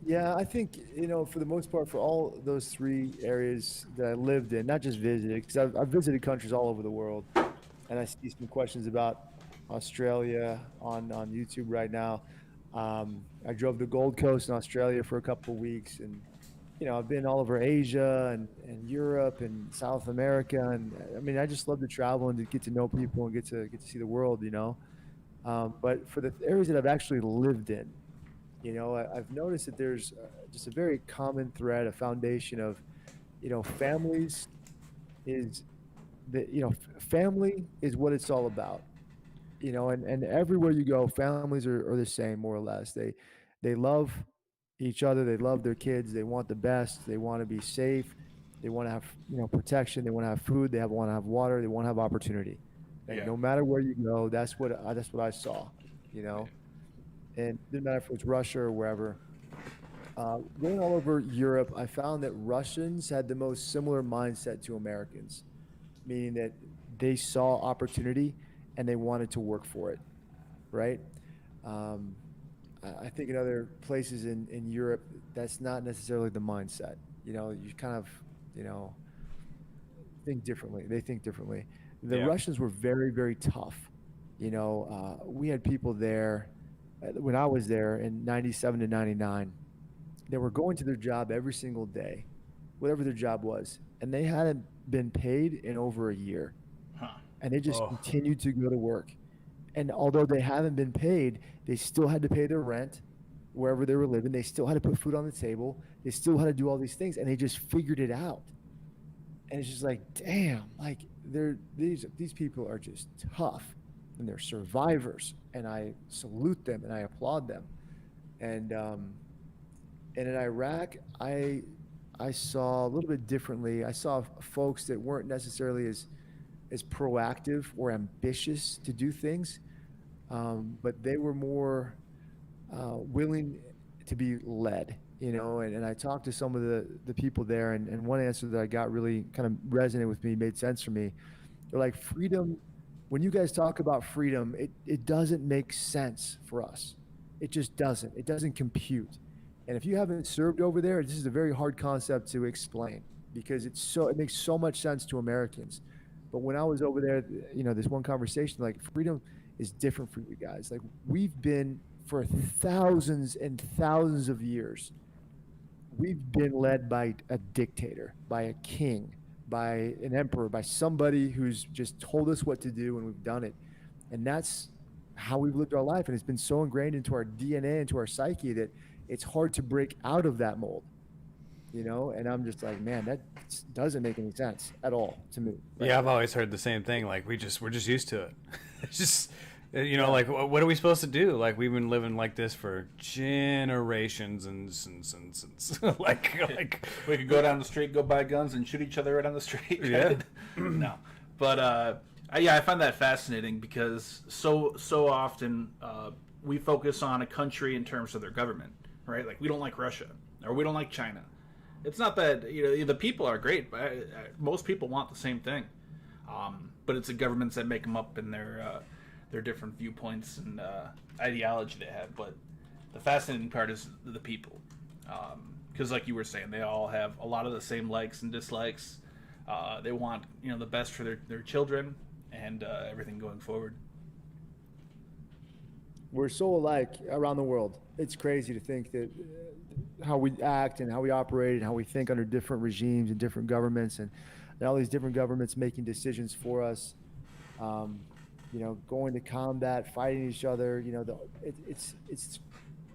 Yeah, I think, for the most part, for all those three areas that I lived in, not just visited, because I've visited countries all over the world, and I see some questions about Australia on YouTube right now. I drove the Gold Coast in Australia for a couple of weeks, and I've been all over Asia and Europe and South America, and I mean, I just love to travel and to get to know people and get to see the world. But for the areas that I've actually lived in, I've noticed that there's just a very common thread, a foundation of, families is family is what it's all about. And everywhere you go, families are the same, more or less. They love each other. They love their kids. They want the best. They want to be safe. They want to have, protection. They want to have food. They want to have water. They want to have opportunity. Like Yeah. no matter where you go, that's what I saw. You know, and it didn't matter if it was Russia or wherever. Going all over Europe, I found that Russians had the most similar mindset to Americans, meaning that they saw opportunity and they wanted to work for it, right? Um, I think in other places in Europe, that's not necessarily the mindset. You kind of, you know, think differently. They think differently. The Yeah. Russians were very, very tough. We had people there when I was there in 97 to 99, they were going to their job every single day, whatever their job was, and they hadn't been paid in over a year, Huh. and they just Oh, continued to go to work. And although they haven't been paid, they still had to pay their rent wherever they were living. They still had to put food on the table. They still had to do all these things, and they just figured it out. And it's just like, damn, like these people are just tough, and they're survivors, and I salute them and I applaud them. And and in Iraq, I saw a little bit differently. I saw folks that weren't necessarily as proactive or ambitious to do things, but they were more willing to be led, you know. And I talked to some of the people there, and one answer that I got really kind of resonated with me, made sense for me. They're like, freedom, when you guys talk about freedom, it doesn't make sense for us. It just doesn't. It doesn't compute. And if you haven't served over there, this is a very hard concept to explain because it makes so much sense to Americans. But when I was over there, you know, this one conversation, like freedom is different for you guys. Like we've been for thousands and thousands of years, we've been led by a dictator, by a king, by an emperor, by somebody who's just told us what to do and we've done it. And that's how we've lived our life. And it's been so ingrained into our DNA, into our psyche that it's hard to break out of that mold, you know? And I'm just like, man, that doesn't make any sense at all to me. Right? yeah, I've always heard the same thing. Like we're just used to it. It's just, you know, Yeah. like what are we supposed to do? Like we've been living like this for generations and like We could go down the street, go buy guns, and shoot each other right on the street. Yeah. Right? No, but yeah, I find that fascinating because so often we focus on a country in terms of their government, right? Like we don't like Russia or we don't like China. It's not that, you know, the people are great, but most people want the same thing. But it's the governments that make them up in their different viewpoints and ideology they have. But the fascinating part is the people, because like you were saying, they all have a lot of the same likes and dislikes. They want, you know, the best for their children and everything going forward. We're so alike around the world. It's crazy to think that how we act and how we operate and how we think under different regimes and different governments and all these different governments making decisions for us. You know, going to combat, fighting each other. You know, it's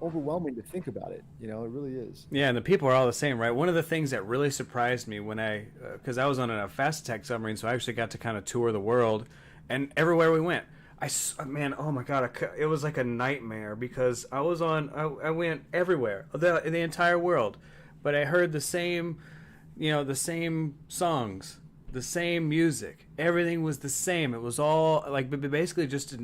overwhelming to think about it. You know, it really is. yeah, and the people are all the same, right? One of the things that really surprised me when because I was on a fast attack submarine, so I actually got to kind of tour the world, and everywhere we went, man, oh my god, it was like a nightmare because I went everywhere, the entire world, but I heard the same, you know, the same songs, the same music. Everything was the same. It was all like basically just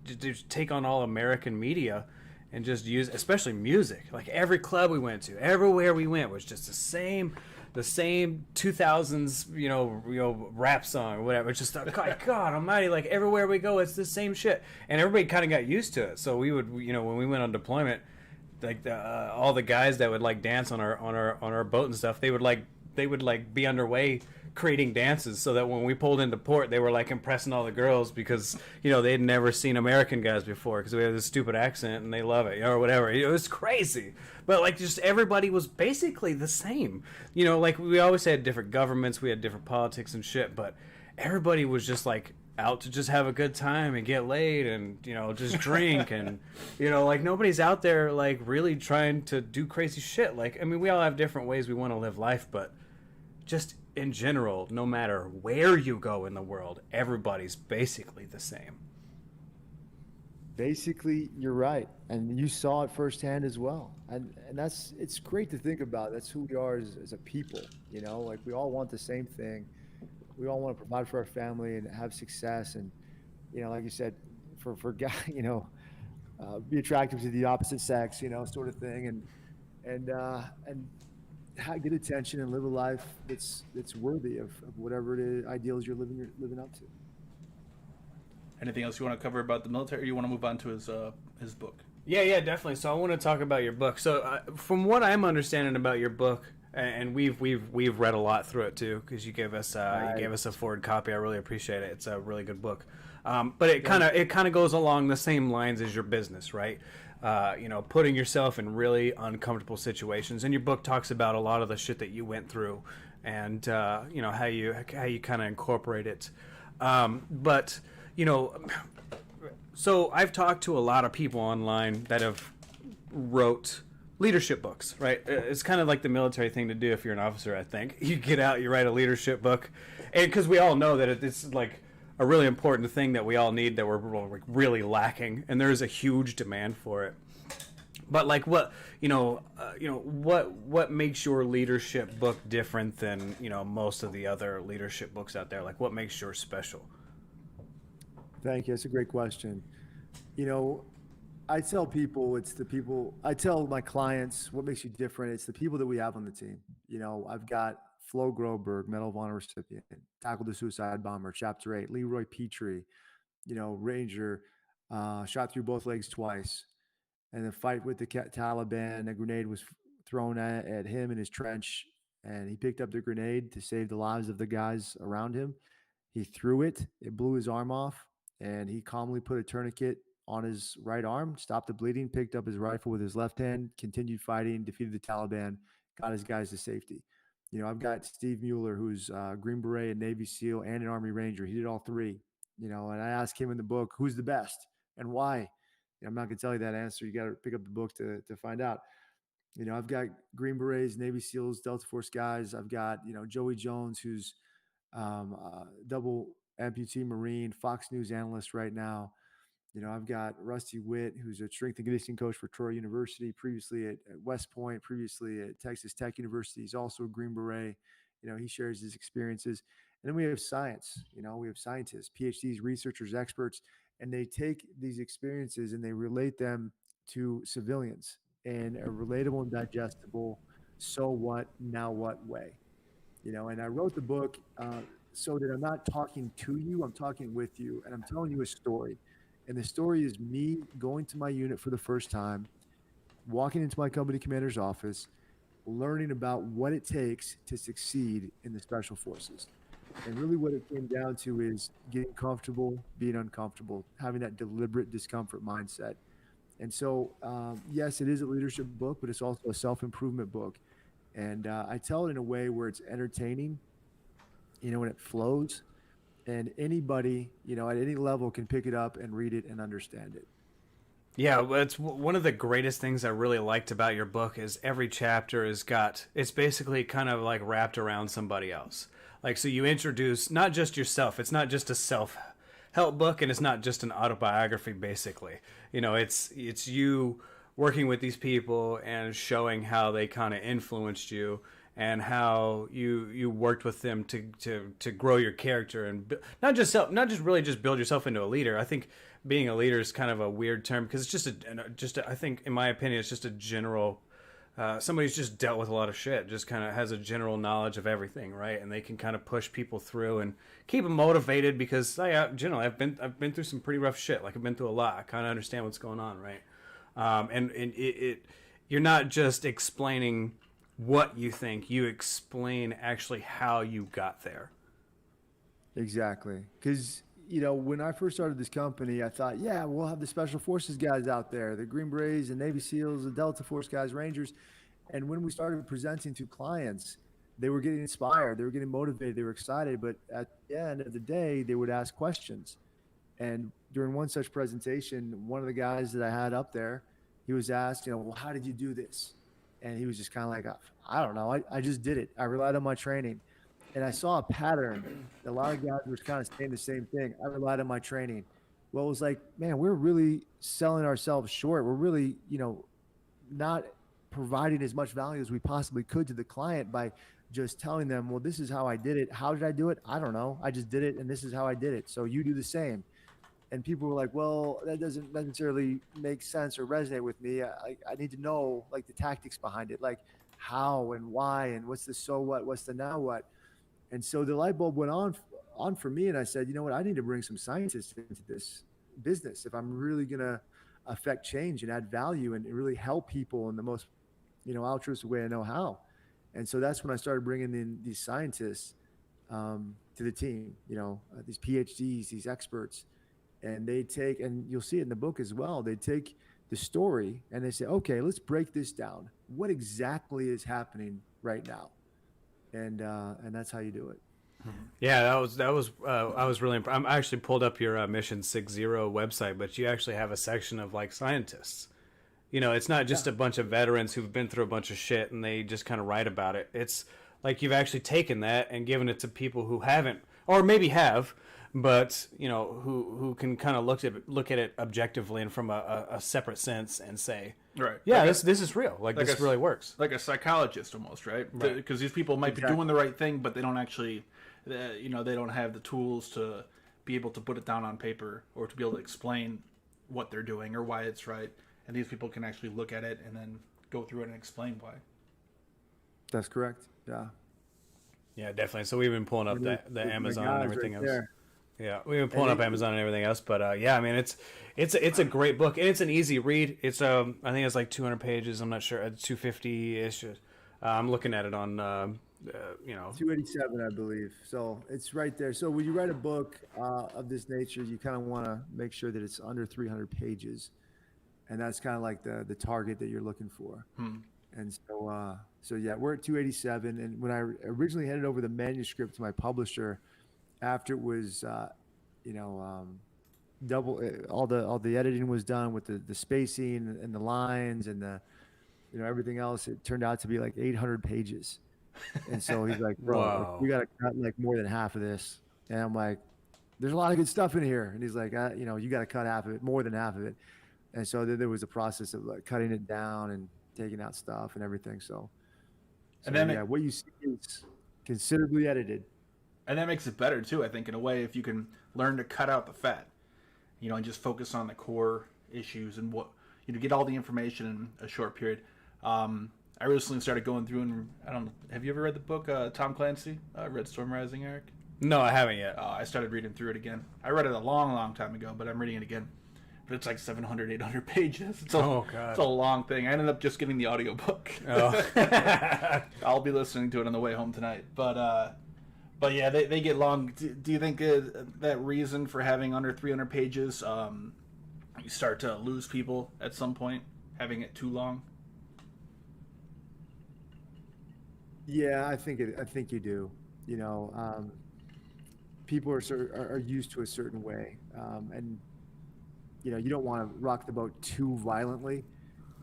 just take on all American media and just use, especially music. Like every club we went to, everywhere we went was just the same 2000s, you know, rap song or whatever. It's just God Almighty, like everywhere we go, it's the same shit, and everybody kind of got used to it. So we would, you know, when we went on deployment, like all the guys that would like dance on our boat and stuff, they would be underway creating dances so that when we pulled into port, they were like impressing all the girls because, you know, they'd never seen American guys before because we have this stupid accent and they love it, you know, or whatever. It was crazy, but like just everybody was basically the same, you know. Like we always had different governments, we had different politics and shit, but everybody was just like out to just have a good time and get laid and, you know, just drink and, you know, like nobody's out there like really trying to do crazy shit. Like, I mean, we all have different ways we want to live life, but just in general, no matter where you go in the world, everybody's basically the same. Basically, you're right, and you saw it firsthand as well. And it's great to think about. That's who we are as a people. You know, like we all want the same thing. We all want to provide for our family and have success, and you know, like you said, for guy, you know, be attractive to the opposite sex, you know, sort of thing, and get attention and live a life that's worthy of whatever it is, ideals you're living up to. Anything else you want to cover about the military, or you want to move on to his book? Yeah, definitely. So I want to talk about your book. So from what I'm understanding about your book, and we've read a lot through it too, because you gave us a forward copy. I really appreciate it. It's a really good book. But it kind of goes along the same lines as your business, right? Putting yourself in really uncomfortable situations. And your book talks about a lot of the shit that you went through, and how you kind of incorporate it. But you know, so I've talked to a lot of people online that have wrote leadership books, right? It's kind of like the military thing to do if you're an officer, I think. You get out, you write a leadership book. And because we all know that it's like a really important thing that we all need, that we're really lacking, and there is a huge demand for it. But like what makes your leadership book different than most of the other leadership books out there? Like, what makes yours special? Thank you. That's a great question. You know, I tell people it's the people. I tell my clients what makes you different. It's the people that we have on the team. I've got Flo Groberg, Medal of Honor recipient, tackled the suicide bomber, Chapter 8, Leroy Petrie, Ranger, shot through both legs twice. And the fight with the Taliban, a grenade was thrown at him in his trench, and he picked up the grenade to save the lives of the guys around him. He threw it, it blew his arm off, and he calmly put a tourniquet on his right arm, stopped the bleeding, picked up his rifle with his left hand, continued fighting, defeated the Taliban, got his guys to safety. I've got Steve Mueller, who's Green Beret, a Navy SEAL, and an Army Ranger. He did all three. And I asked him in the book, who's the best and why? I'm not going to tell you that answer. You got to pick up the book to find out. I've got Green Berets, Navy SEALs, Delta Force guys. I've got, Joey Jones, who's double amputee Marine, Fox News analyst right now. I've got Rusty Witt, who's a strength and conditioning coach for Troy University, previously at West Point, previously at Texas Tech University. He's also a Green Beret. He shares his experiences. And then we have science. We have scientists, PhDs, researchers, experts, and they take these experiences and they relate them to civilians in a relatable and digestible, so what, now what way. And I wrote the book so that I'm not talking to you, I'm talking with you, and I'm telling you a story. And the story is me going to my unit for the first time, walking into my company commander's office, learning about what it takes to succeed in the special forces. And really what it came down to is getting comfortable, being uncomfortable, having that deliberate discomfort mindset. And so, yes, it is a leadership book, but it's also a self-improvement book. And I tell it in a way where it's entertaining, and it flows. And anybody, at any level can pick it up and read it and understand it. Yeah, well, it's one of the greatest things I really liked about your book is every chapter it's basically kind of like wrapped around somebody else. Like, so you introduce not just yourself, it's not just a self-help book, and it's not just an autobiography, basically. It's you working with these people and showing how they kind of influenced you and how you worked with them to grow your character and not just really just build yourself into a leader. I think being a leader is kind of a weird term because it's just I think, in my opinion, it's just a general somebody who's just dealt with a lot of shit, just kind of has a general knowledge of everything, right? And they can kind of push people through and keep them motivated because generally I've been through some pretty rough shit. Like, I've been through a lot. I kind of understand what's going on, right? And you're not just explaining what you think, you explain actually how you got there. Exactly. Because, when I first started this company, I thought, yeah, we'll have the Special Forces guys out there, the Green Berets, the Navy SEALs, the Delta Force guys, Rangers. And when we started presenting to clients, they were getting inspired, they were getting motivated, they were excited. But at the end of the day, they would ask questions. And during one such presentation, one of the guys that I had up there, he was asked, well, how did you do this? And he was just kind of like, I don't know. I just did it. I relied on my training. And I saw a pattern. A lot of guys were kind of saying the same thing. I relied on my training. Well, it was like, man, we're really selling ourselves short. We're really, not providing as much value as we possibly could to the client by just telling them, well, this is how I did it. How did I do it? I don't know. I just did it, and this is how I did it. So you do the same. And people were like, well, that doesn't necessarily make sense or resonate with me. I need to know, like, the tactics behind it, like how and why and what's the so what, what's the now what. And so the light bulb went on for me, and I said, you know what, I need to bring some scientists into this business if I'm really going to affect change and add value and really help people in the most, altruistic way I know how. And so that's when I started bringing in these scientists to the team, these PhDs, these experts. and they take, and you'll see it in the book as well. They take the story and they say, okay, let's break this down. What exactly is happening right now? And that's how you do it. Yeah, that was I was really I actually pulled up your Mission 60 website, but you actually have a section of like scientists. It's not just a bunch of veterans who've been through a bunch of shit and they just kind of write about it. It's like you've actually taken that and given it to people who haven't, or maybe have, but who can kind of look at it objectively and from a separate sense and say, right, yeah, like this is real. Like this really works. Like a psychologist almost, right? Because these people might be doing the right thing, but they don't actually, they don't have the tools to be able to put it down on paper or to be able to explain what they're doing or why it's right. And these people can actually look at it and then go through it and explain why. That's correct. Yeah. Yeah, definitely. So we've been pulling up the Amazon and everything else. There. Yeah, we've been pulling up Amazon and everything else, but yeah, I mean it's a great book and it's an easy read. It's I think it's like 200 pages. I'm not sure, 250-ish. I'm looking at it on 287, I believe. So it's right there. So when you write a book of this nature, you kind of want to make sure that it's under 300 pages, and that's kind of like the target that you're looking for. And so yeah, we're at 287. And when I originally handed over the manuscript to my publisher, after it was, all the editing was done with the spacing and the lines and the, everything else, it turned out to be like 800 pages. And so he's like, bro, Wow. we got to cut like more than half of this. And I'm like, there's a lot of good stuff in here. And he's like, you got to cut half of it, more than half of it. And so then there was a process of like cutting it down and taking out stuff and everything. So And then what you see is considerably edited. And that makes it better too, I think, in a way, if you can learn to cut out the fat, and just focus on the core issues and get all the information in a short period. I recently started going through and I don't know, have you ever read the book Tom Clancy, Red Storm Rising, Eric? No, I haven't yet. I started reading through it again. I read it a long, long time ago, but I'm reading it again. But it's like 700, 800 pages. It's God. It's a long thing. I ended up just getting the audiobook. Oh. I'll be listening to it on the way home tonight. But yeah, they get long. Do you think that reason for having under 300 pages, you start to lose people at some point, having it too long? Yeah, I think you do. People are used to a certain way, and you don't want to rock the boat too violently.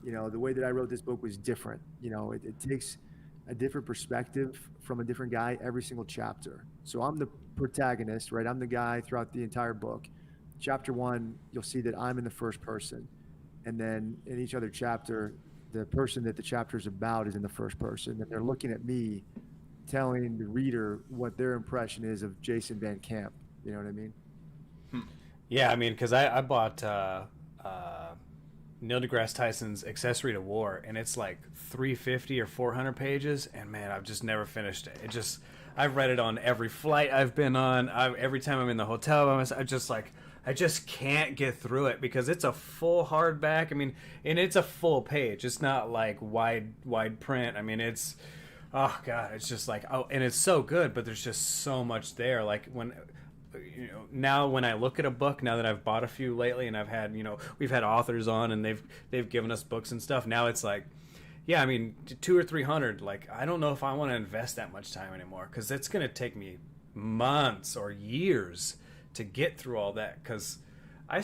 The way that I wrote this book was different. It takes a different perspective from a different guy every single chapter. So I'm the protagonist, right? I'm the guy throughout the entire book. Chapter 1, you'll see that I'm in the first person. And then in each other chapter, the person that the chapter is about is in the first person. And they're looking at me, telling the reader what their impression is of Jason Van Camp. You know what I mean? Yeah, I mean, because I bought Neil deGrasse Tyson's Accessory to War, and it's like 350 or 400 pages, and man, I've just never finished it. I've read it on every flight I've been on. Every time I'm in the hotel, I just can't get through it because it's a full hardback. I mean, and it's a full page. It's not like wide print. I mean, it's, oh God, it's just like, oh, and it's so good, but there's just so much there. Like now when I look at a book, now that I've bought a few lately and I've had, we've had authors on and they've given us books and stuff. Now it's like, yeah, I mean, 200 or 300, like, I don't know if I want to invest that much time anymore because it's going to take me months or years to get through all that because I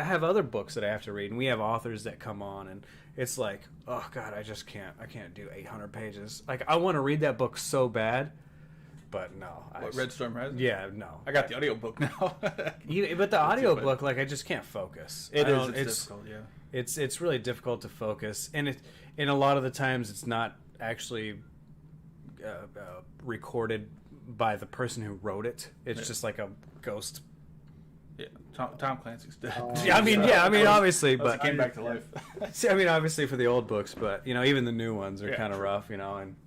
have other books that I have to read and we have authors that come on and it's like, oh God, I can't do 800 pages. Like, I want to read that book so bad. But no. Red Storm Rising? Yeah, no. I got the audiobook now. But the audiobook, like, I just can't focus. It's difficult, yeah. It's really difficult to focus. And a lot of the times it's not actually recorded by the person who wrote it. It's just like a ghost. Yeah, Tom Clancy's dead. Obviously, but he came back to life. I mean, obviously for the old books, but, even the new ones are kind of rough, and...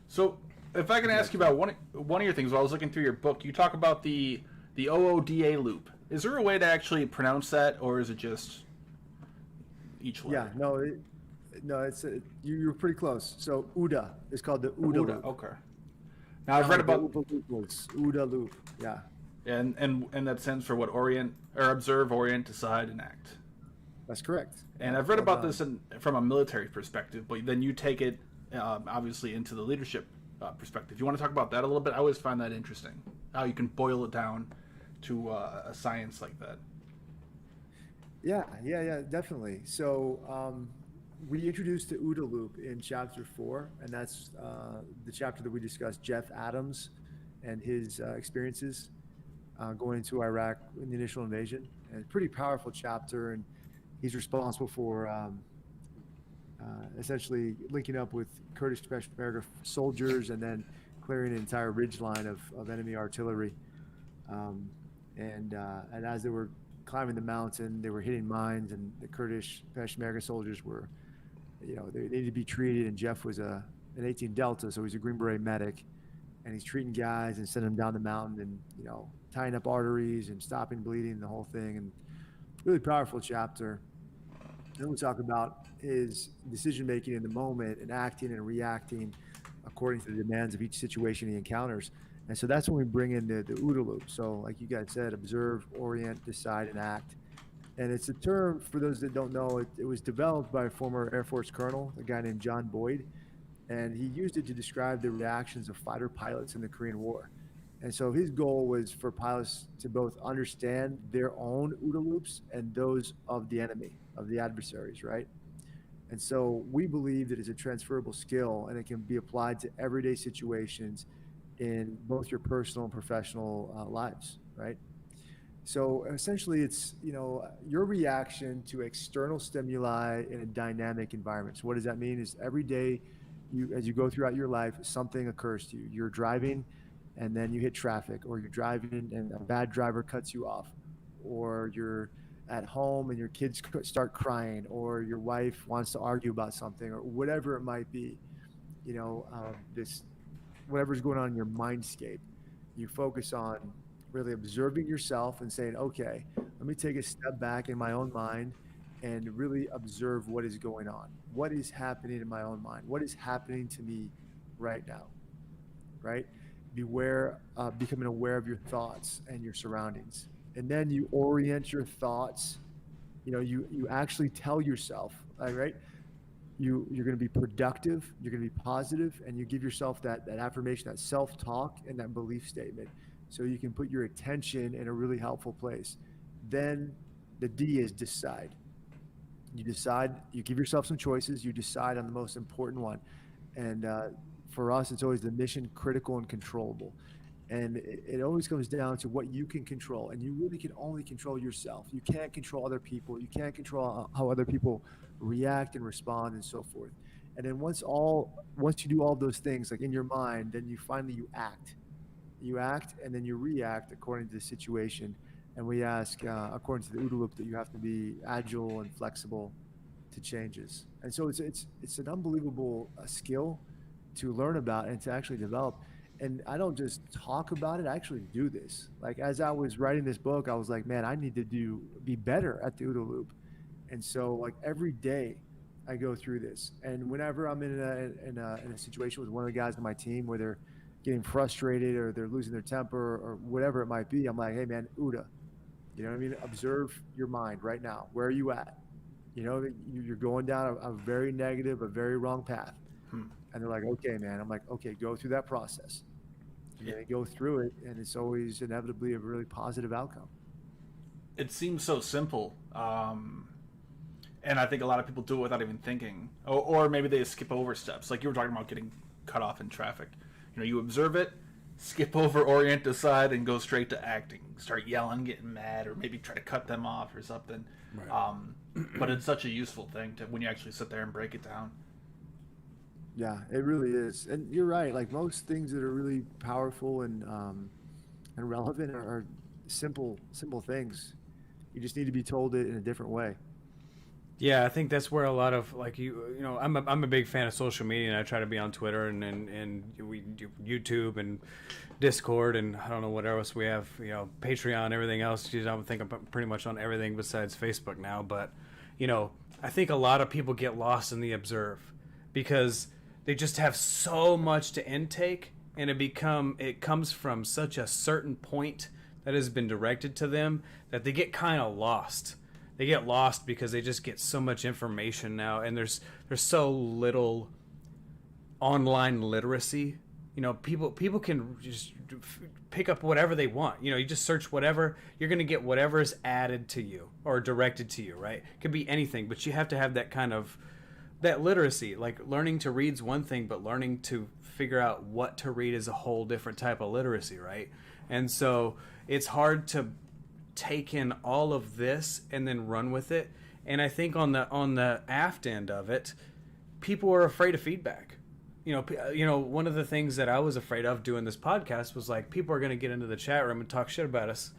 So... If I can ask you about one of your things, while I was looking through your book, you talk about the OODA loop. Is there a way to actually pronounce that, or is it just each letter? Yeah, no, it's you're pretty close. So OODA is called the OODA loop. Okay. Now I've read about OODA loop. Yeah. And that stands for what? Orient or observe, orient, decide, and act. That's correct. And I've read about this from a military perspective, but then you take it obviously into the leadership perspective. You want to talk about that a little bit? I always find that interesting, how you can boil it down to a science like that. Yeah, definitely. So we introduced the OODA loop in chapter 4, and that's the chapter that we discussed Jeff Adams and his experiences going into Iraq in the initial invasion. And pretty powerful chapter, and he's responsible for essentially linking up with Kurdish Peshmerga soldiers and then clearing an entire ridge line of enemy artillery. And as they were climbing the mountain, they were hitting mines, and the Kurdish Peshmerga soldiers were, they needed to be treated. And Jeff was an 18 Delta, so he's a Green Beret medic, and he's treating guys and sending them down the mountain and, tying up arteries and stopping bleeding, the whole thing. And really powerful chapter. Then we talk about his decision making in the moment and acting and reacting according to the demands of each situation he encounters. And so that's when we bring in the OODA loop. So like you guys said, observe, orient, decide, and act. And it's a term, for those that don't know, it was developed by a former Air Force colonel, a guy named John Boyd. And he used it to describe the reactions of fighter pilots in the Korean War. And so his goal was for pilots to both understand their own OODA loops and those of the enemy, of the adversaries, right? And so we believe that it's a transferable skill, and it can be applied to everyday situations in both your personal and professional lives, right? So essentially it's, your reaction to external stimuli in a dynamic environment. So what does that mean? Is every day as you go throughout your life, something occurs to you. You're driving and then you hit traffic, or you're driving and a bad driver cuts you off, or you're at home and your kids start crying, or your wife wants to argue about something, or whatever it might be, whatever's going on in your mindscape. You focus on really observing yourself and saying, okay, let me take a step back in my own mind and really observe what is going on. What is happening in my own mind? What is happening to me right now, right? Becoming aware of your thoughts and your surroundings. And then you orient your thoughts. You actually tell yourself, right? You're going to be productive, you're going to be positive, and you give yourself that affirmation, that self-talk, and that belief statement, so you can put your attention in a really helpful place. Then the D is decide. You decide, you give yourself some choices, you decide on the most important one. And for us, it's always the mission critical and controllable. And it always comes down to what you can control. And you really can only control yourself. You can't control other people. You can't control how other people react and respond and so forth. And then once you do all those things, like in your mind, then you act. You act, and then you react according to the situation. And we ask, according to the OODA loop, that you have to be agile and flexible to changes. And so it's an unbelievable skill to learn about and to actually develop. And I don't just talk about it, I actually do this. Like, as I was writing this book, I was like, man, I need to be better at the OODA loop. And so, like, every day I go through this. And whenever I'm in a situation with one of the guys on my team where they're getting frustrated or they're losing their temper or whatever it might be, I'm like, hey man, OODA, you know what I mean? Observe your mind right now. Where are you at? You're going down a very negative, a very wrong path. And they're like, okay, man. I'm like, okay, go through that process. And they go through it, and it's always inevitably a really positive outcome. It seems so simple. And I think a lot of people do it without even thinking. Or maybe they skip over steps. Like you were talking about getting cut off in traffic. You observe it, skip over, orient, decide, and go straight to acting. Start yelling, getting mad, or maybe try to cut them off or something. Right. But it's such a useful thing when you actually sit there and break it down. Yeah, it really is. And you're right. Like most things that are really powerful and relevant are simple things. You just need to be told it in a different way. Yeah, I think that's where a lot of I'm a big fan of social media, and I try to be on Twitter and we do YouTube and Discord, and I don't know what else we have, Patreon, everything else. I would think I'm pretty much on everything besides Facebook now. But I think a lot of people get lost in the observe because they just have so much to intake, and it comes from such a certain point that has been directed to them that they get kind of lost. They get lost because they just get so much information now, and there's so little online literacy. People can just pick up whatever they want. You just search whatever, you're going to get whatever is added to you or directed to you, right? It could be anything, but you have to have that kind of that literacy. Like, learning to read's one thing, but learning to figure out what to read is a whole different type of literacy, right? And so it's hard to take in all of this and then run with it. And I think on the aft end of it, people are afraid of feedback. One of the things that I was afraid of doing this podcast was, like, people are going to get into the chat room and talk shit about us.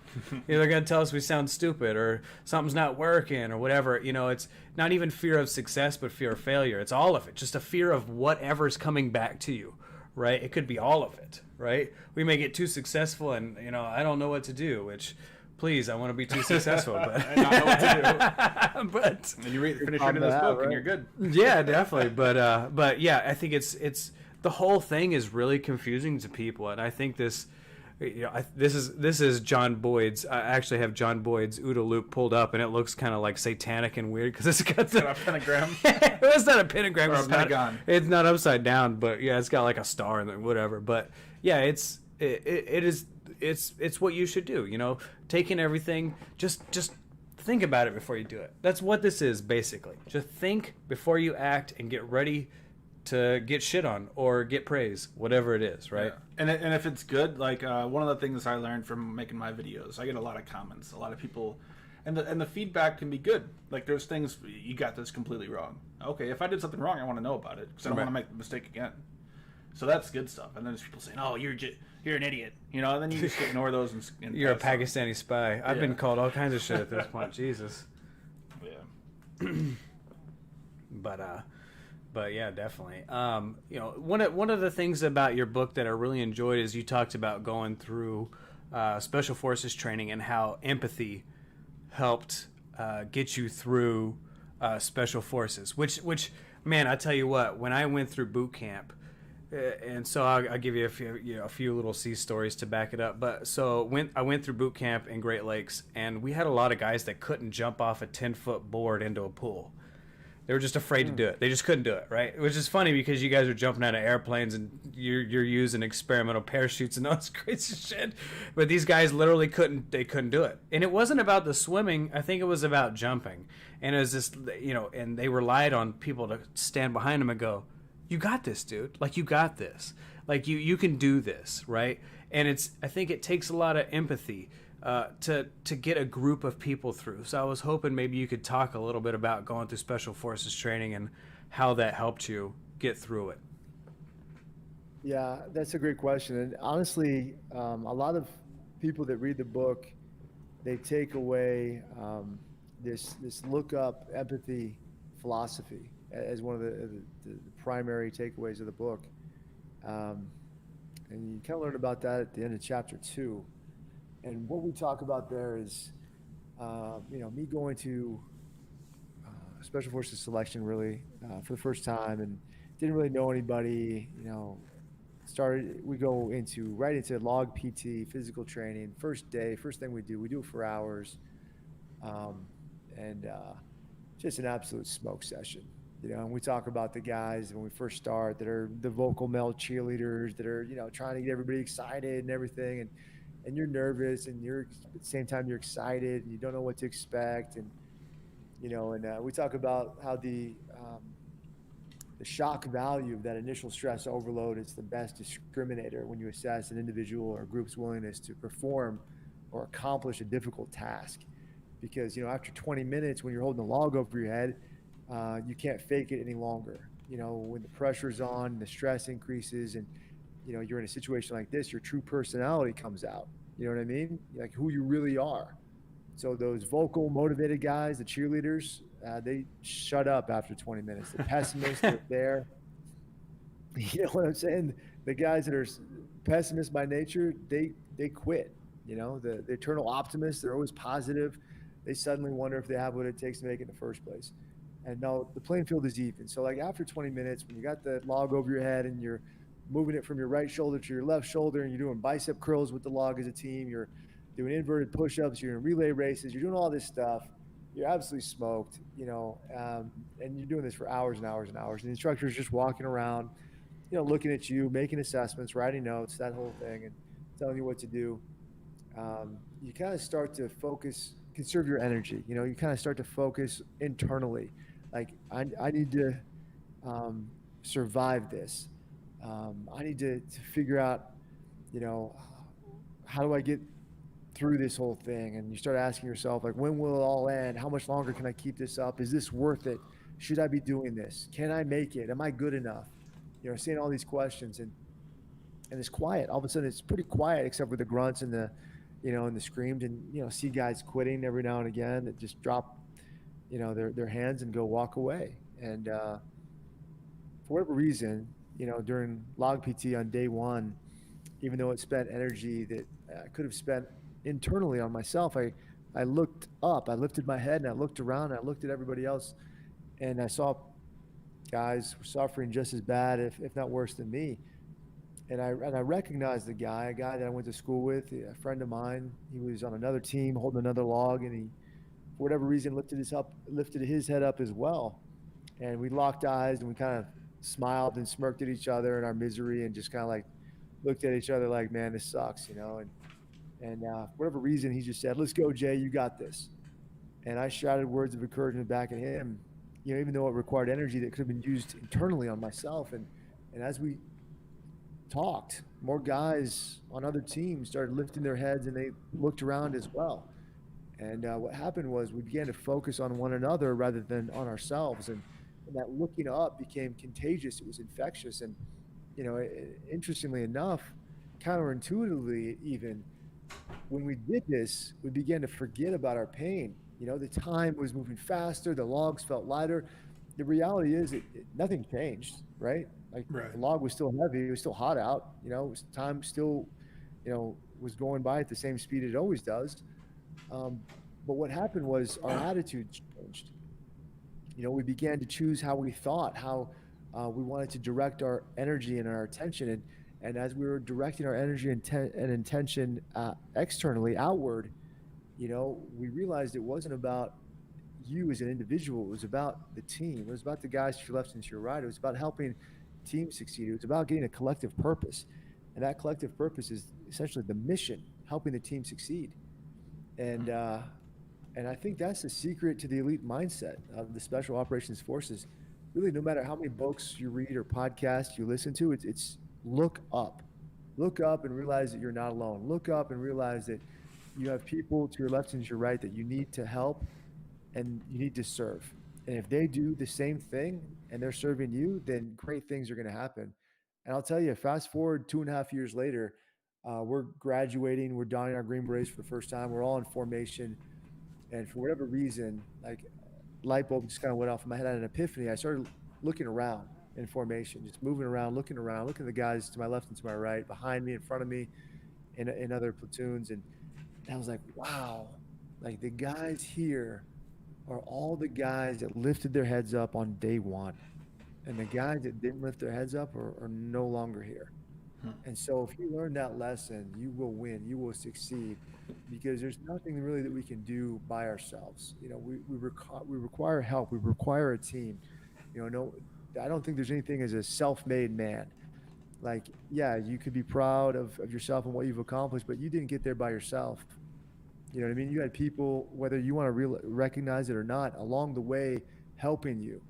They're going to tell us we sound stupid or something's not working or whatever. It's not even fear of success, but fear of failure. It's all of it. Just a fear of whatever's coming back to you, right? It could be all of it, right? We may get too successful and, I don't know what to do, which... Please, I want to be too successful, but I don't know what to do. But and you finish reading this book, right? And you're good. Yeah, definitely. But yeah, I think it's the whole thing is really confusing to people, and I think this, this is John Boyd's. I actually have John Boyd's OODA loop pulled up, and it looks kind of like satanic and weird because it's got a pentagram. It's not a pentagram. Or a pentagon. It's not upside down, but yeah, it's got like a star in there, whatever. But yeah, it is. It's what you should do. Taking everything, just think about it before you do it. That's what this is, basically. Just think before you act and get ready to get shit on or get praise, whatever it is, right? Yeah. And if it's good, like one of the things I learned from making my videos, I get a lot of comments, a lot of people, and the feedback can be good. Like, there's things, you got this completely wrong. Okay, if I did something wrong, I want to know about it because I don't want to make the mistake again. So that's good stuff. And then there's people saying, "Oh, you're an idiot," and then you just ignore those and you're a Pakistani spy. I've been called all kinds of shit at this point. Jesus. Yeah. But yeah, definitely. One of the things about your book that I really enjoyed is you talked about going through special forces training and how empathy helped get you through special forces. Which man, I tell you what, when I went through boot camp. And so I'll give you a few little sea stories to back it up. But so I went through boot camp in Great Lakes, and we had a lot of guys that couldn't jump off a 10-foot board into a pool. They were just afraid to do it. They just couldn't do it, right? Which is funny because you guys are jumping out of airplanes and you're using experimental parachutes and all this crazy shit. But these guys literally couldn't do it. And it wasn't about the swimming. I think it was about jumping. And it was just, and they relied on people to stand behind them and go, "You got this, dude. Like, you got this. Like, you can do this," right? And I think it takes a lot of empathy to get a group of people through. So I was hoping maybe you could talk a little bit about going through special forces training and how that helped you get through it. Yeah, that's a great question. And honestly, a lot of people that read the book, they take away this look up empathy philosophy as one of the primary takeaways of the book. And you kind of learn about that at the end of chapter 2. And what we talk about there is, me going to Special Forces selection really for the first time and didn't really know anybody, we go right into log PT, physical training, first thing we do it for hours. Just an absolute smoke session. And we talk about the guys when we first start that are the vocal male cheerleaders that are, trying to get everybody excited and everything. And you're nervous and at the same time you're excited and you don't know what to expect. And, we talk about how the shock value of that initial stress overload is the best discriminator when you assess an individual or group's willingness to perform or accomplish a difficult task. Because, after 20 minutes when you're holding the log over your head, you can't fake it any longer. When the pressure's on, the stress increases, and you're in a situation like this, your true personality comes out. You know what I mean? Like who you really are. So those vocal, motivated guys, the cheerleaders, they shut up after 20 minutes. The pessimists are there. You know what I'm saying? The guys that are pessimists by nature, they quit. The eternal optimists, they're always positive. They suddenly wonder if they have what it takes to make it in the first place. And no, the playing field is even. So like after 20 minutes, when you got the log over your head and you're moving it from your right shoulder to your left shoulder and you're doing bicep curls with the log as a team, you're doing inverted push-ups, you're in relay races, you're doing all this stuff. You're absolutely smoked, and you're doing this for hours and hours and hours. And the instructor's just walking around, looking at you, making assessments, writing notes, that whole thing, and telling you what to do. You kind of start to focus, conserve your energy. You kind of start to focus internally. Like, I need to survive this. I need to figure out, you know, how do I get through this whole thing? And you start asking yourself, like, when will it all end? How much longer can I keep this up? Is this worth it? Should I be doing this? Can I make it? Am I good enough? Saying all these questions, and it's quiet. All of a sudden, it's pretty quiet, except for the grunts and the screams, and see guys quitting every now and again that just drop, their hands and go walk away. And for whatever reason, during log PT on day one, even though it spent energy that I could have spent internally on myself, I looked up, I lifted my head, and I looked around, and I looked at everybody else, and I saw guys were suffering just as bad, if not worse than me. And I recognized the guy, a guy that I went to school with, a friend of mine. He was on another team holding another log, and he, for whatever reason, lifted his head up as well. And we locked eyes, and we kind of smiled and smirked at each other in our misery, and just kind of like looked at each other like, man, this sucks, And for whatever reason, he just said, "Let's go, Jay, you got this." And I shouted words of encouragement back at him, even though it required energy that could have been used internally on myself. And as we talked, more guys on other teams started lifting their heads, and they looked around as well. And what happened was we began to focus on one another rather than on ourselves. And that looking up became contagious. It was infectious. And, interestingly enough, counterintuitively even, when we did this, we began to forget about our pain. The time was moving faster. The logs felt lighter. The reality is nothing changed, right? Like, Right. the log was still heavy. It was still hot out. Time still, was going by at the same speed it always does. But what happened was our attitude changed. We began to choose how we thought, how we wanted to direct our energy and our attention. And as we were directing our energy and intention externally, outward, we realized it wasn't about you as an individual. It was about the team. It was about the guys to your left and to your right. It was about helping the team succeed. It was about getting a collective purpose. And that collective purpose is essentially the mission, helping the team succeed. And I think that's the secret to the elite mindset of the Special Operations Forces. Really, no matter how many books you read or podcasts you listen to, it's look up. Look up and realize that you're not alone. Look up and realize that you have people to your left and to your right that you need to help and you need to serve. And if they do the same thing and they're serving you, then great things are going to happen. And I'll tell you, fast forward 2.5 years later, we're graduating, we're donning our Green Berets for the first time, we're all in formation. And for whatever reason, like, light bulb just kind of went off in my head. I had an epiphany. I started looking around in formation, just moving around, looking at the guys to my left and to my right, behind me, in front of me, in other platoons. And I was like, wow, like, the guys here are all the guys that lifted their heads up on day one. And the guys that didn't lift their heads up are no longer here. And so if you learn that lesson, you will win, you will succeed, because there's nothing really that we can do by ourselves. We require help. We require a team. No, I don't think there's anything as a self-made man. Like, yeah, you could be proud of yourself and what you've accomplished, but you didn't get there by yourself. You know what I mean? You had people, whether you want to recognize it or not, along the way, helping you,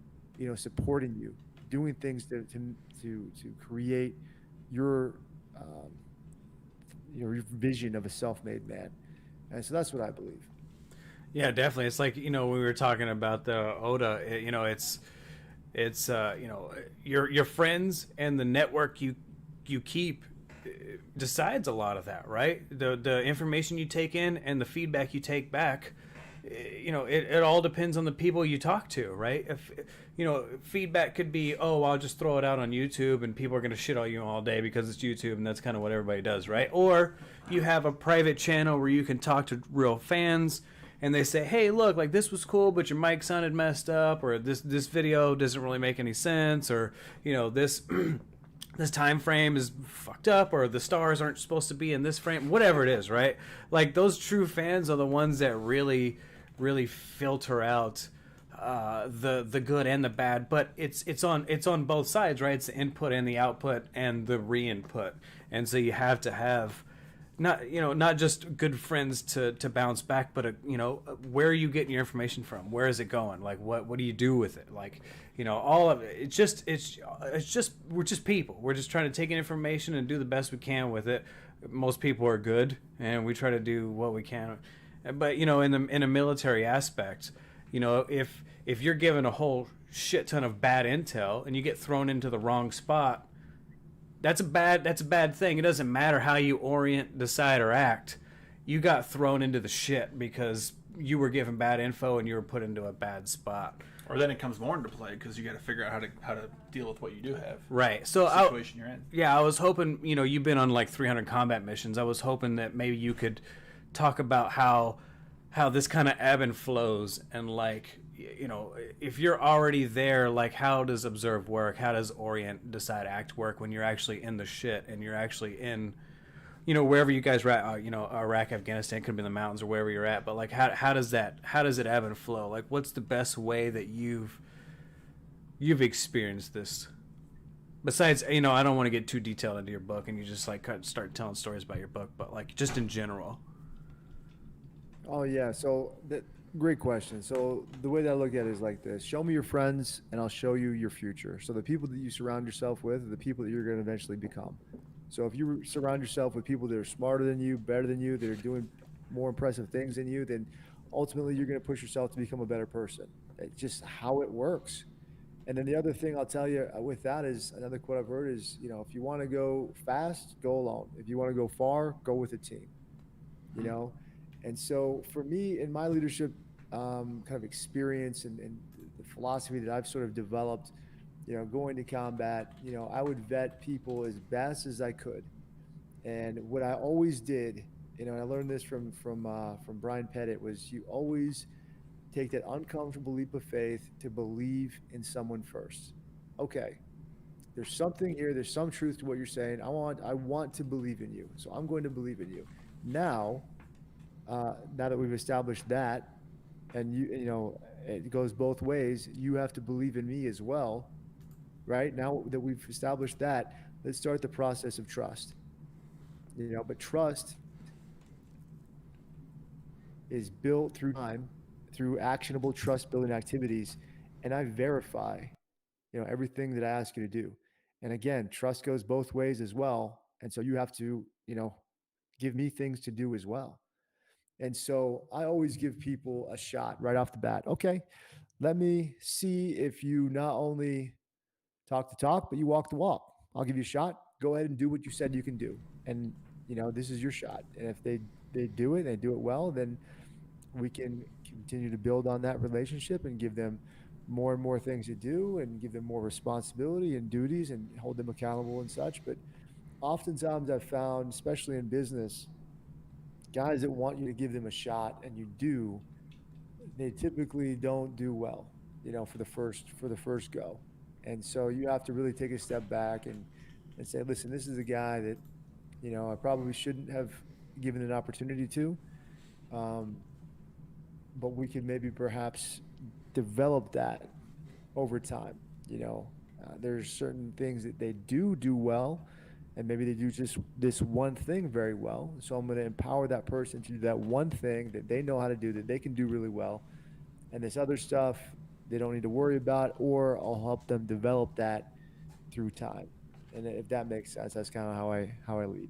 supporting you, doing things to create your vision of a self-made man. And so that's what I believe. Yeah, definitely. It's like, when we were talking about the ODA, it's your friends and the network you keep decides a lot of that, right? The information you take in and the feedback you take back, it all depends on the people you talk to, right? If feedback could be, oh, I'll just throw it out on YouTube and people are going to shit on you all day because it's YouTube and that's kind of what everybody does, right? Or you have a private channel where you can talk to real fans and they say, hey, look, like, this was cool, but your mic sounded messed up, or this video doesn't really make any sense, or this this time frame is fucked up, or the stars aren't supposed to be in this frame, whatever it is, right? Like, those true fans are the ones that really filter out the good and the bad, but it's on both sides, right? It's the input and the output and the re-input, and so you have to have not just good friends to bounce back, but where are you getting your information from? Where is it going? Like, what do you do with it? Like, all of it. It's just we're just people. We're just trying to take in information and do the best we can with it. Most people are good, and we try to do what we can. But in a military aspect, if you're given a whole shit ton of bad intel and you get thrown into the wrong spot, that's a bad thing. It doesn't matter how you orient, decide, or act. You got thrown into the shit because you were given bad info and you were put into a bad spot. Or then it comes more into play because you got to figure out how to deal with what you do have. Right. So the situation you're in. Yeah, I was hoping. You've been on like 300 combat missions. I was hoping that maybe you could talk about how this kind of ebb and flows, and like, if you're already there, like, how does observe work? How does orient, decide, act work when you're actually in the shit and you're actually in, wherever you guys are at, Iraq, Afghanistan, could be in the mountains or wherever you're at, but like, how does it ebb and flow? Like, what's the best way that you've experienced this? Besides, I don't want to get too detailed into your book and you just like start telling stories about your book, but like, just in general. Oh yeah, so great question. So the way that I look at it is like this: show me your friends, and I'll show you your future. So the people that you surround yourself with are the people that you're going to eventually become. So if you surround yourself with people that are smarter than you, better than you, that are doing more impressive things than you, then ultimately you're going to push yourself to become a better person. It's just how it works. And then the other thing I'll tell you with that is, another quote I've heard is, if you want to go fast, go alone. If you want to go far, go with a team. And so for me, in my leadership kind of experience and the philosophy that I've sort of developed, going to combat, I would vet people as best as I could. And what I always did, and I learned this from Brian Pettit, was you always take that uncomfortable leap of faith to believe in someone first. Okay, there's something here. There's some truth to what you're saying. I want to believe in you, so I'm going to believe in you. Now that we've established that, and it goes both ways, you have to believe in me as well, right? Now that we've established that, let's start the process of trust. But trust is built through time, through actionable trust building activities, and I verify, everything that I ask you to do. And again, trust goes both ways as well, and so you have to, give me things to do as well. And so I always give people a shot right off the bat. Okay, let me see if you not only talk the talk, but you walk the walk. I'll give you a shot. Go ahead and do what you said you can do. And, this is your shot. And if they do it, they do it well, then we can continue to build on that relationship and give them more and more things to do and give them more responsibility and duties and hold them accountable and such. But oftentimes I've found, especially in business, guys that want you to give them a shot and you do, they typically don't do well, for the first go. And so you have to really take a step back and say, listen, this is a guy that, I probably shouldn't have given an opportunity to, but we could maybe perhaps develop that over time. There's certain things that they do well, and maybe they do just this one thing very well. So I'm going to empower that person to do that one thing that they know how to do, that they can do really well. And this other stuff they don't need to worry about, or I'll help them develop that through time. And if that makes sense, that's kind of how I lead.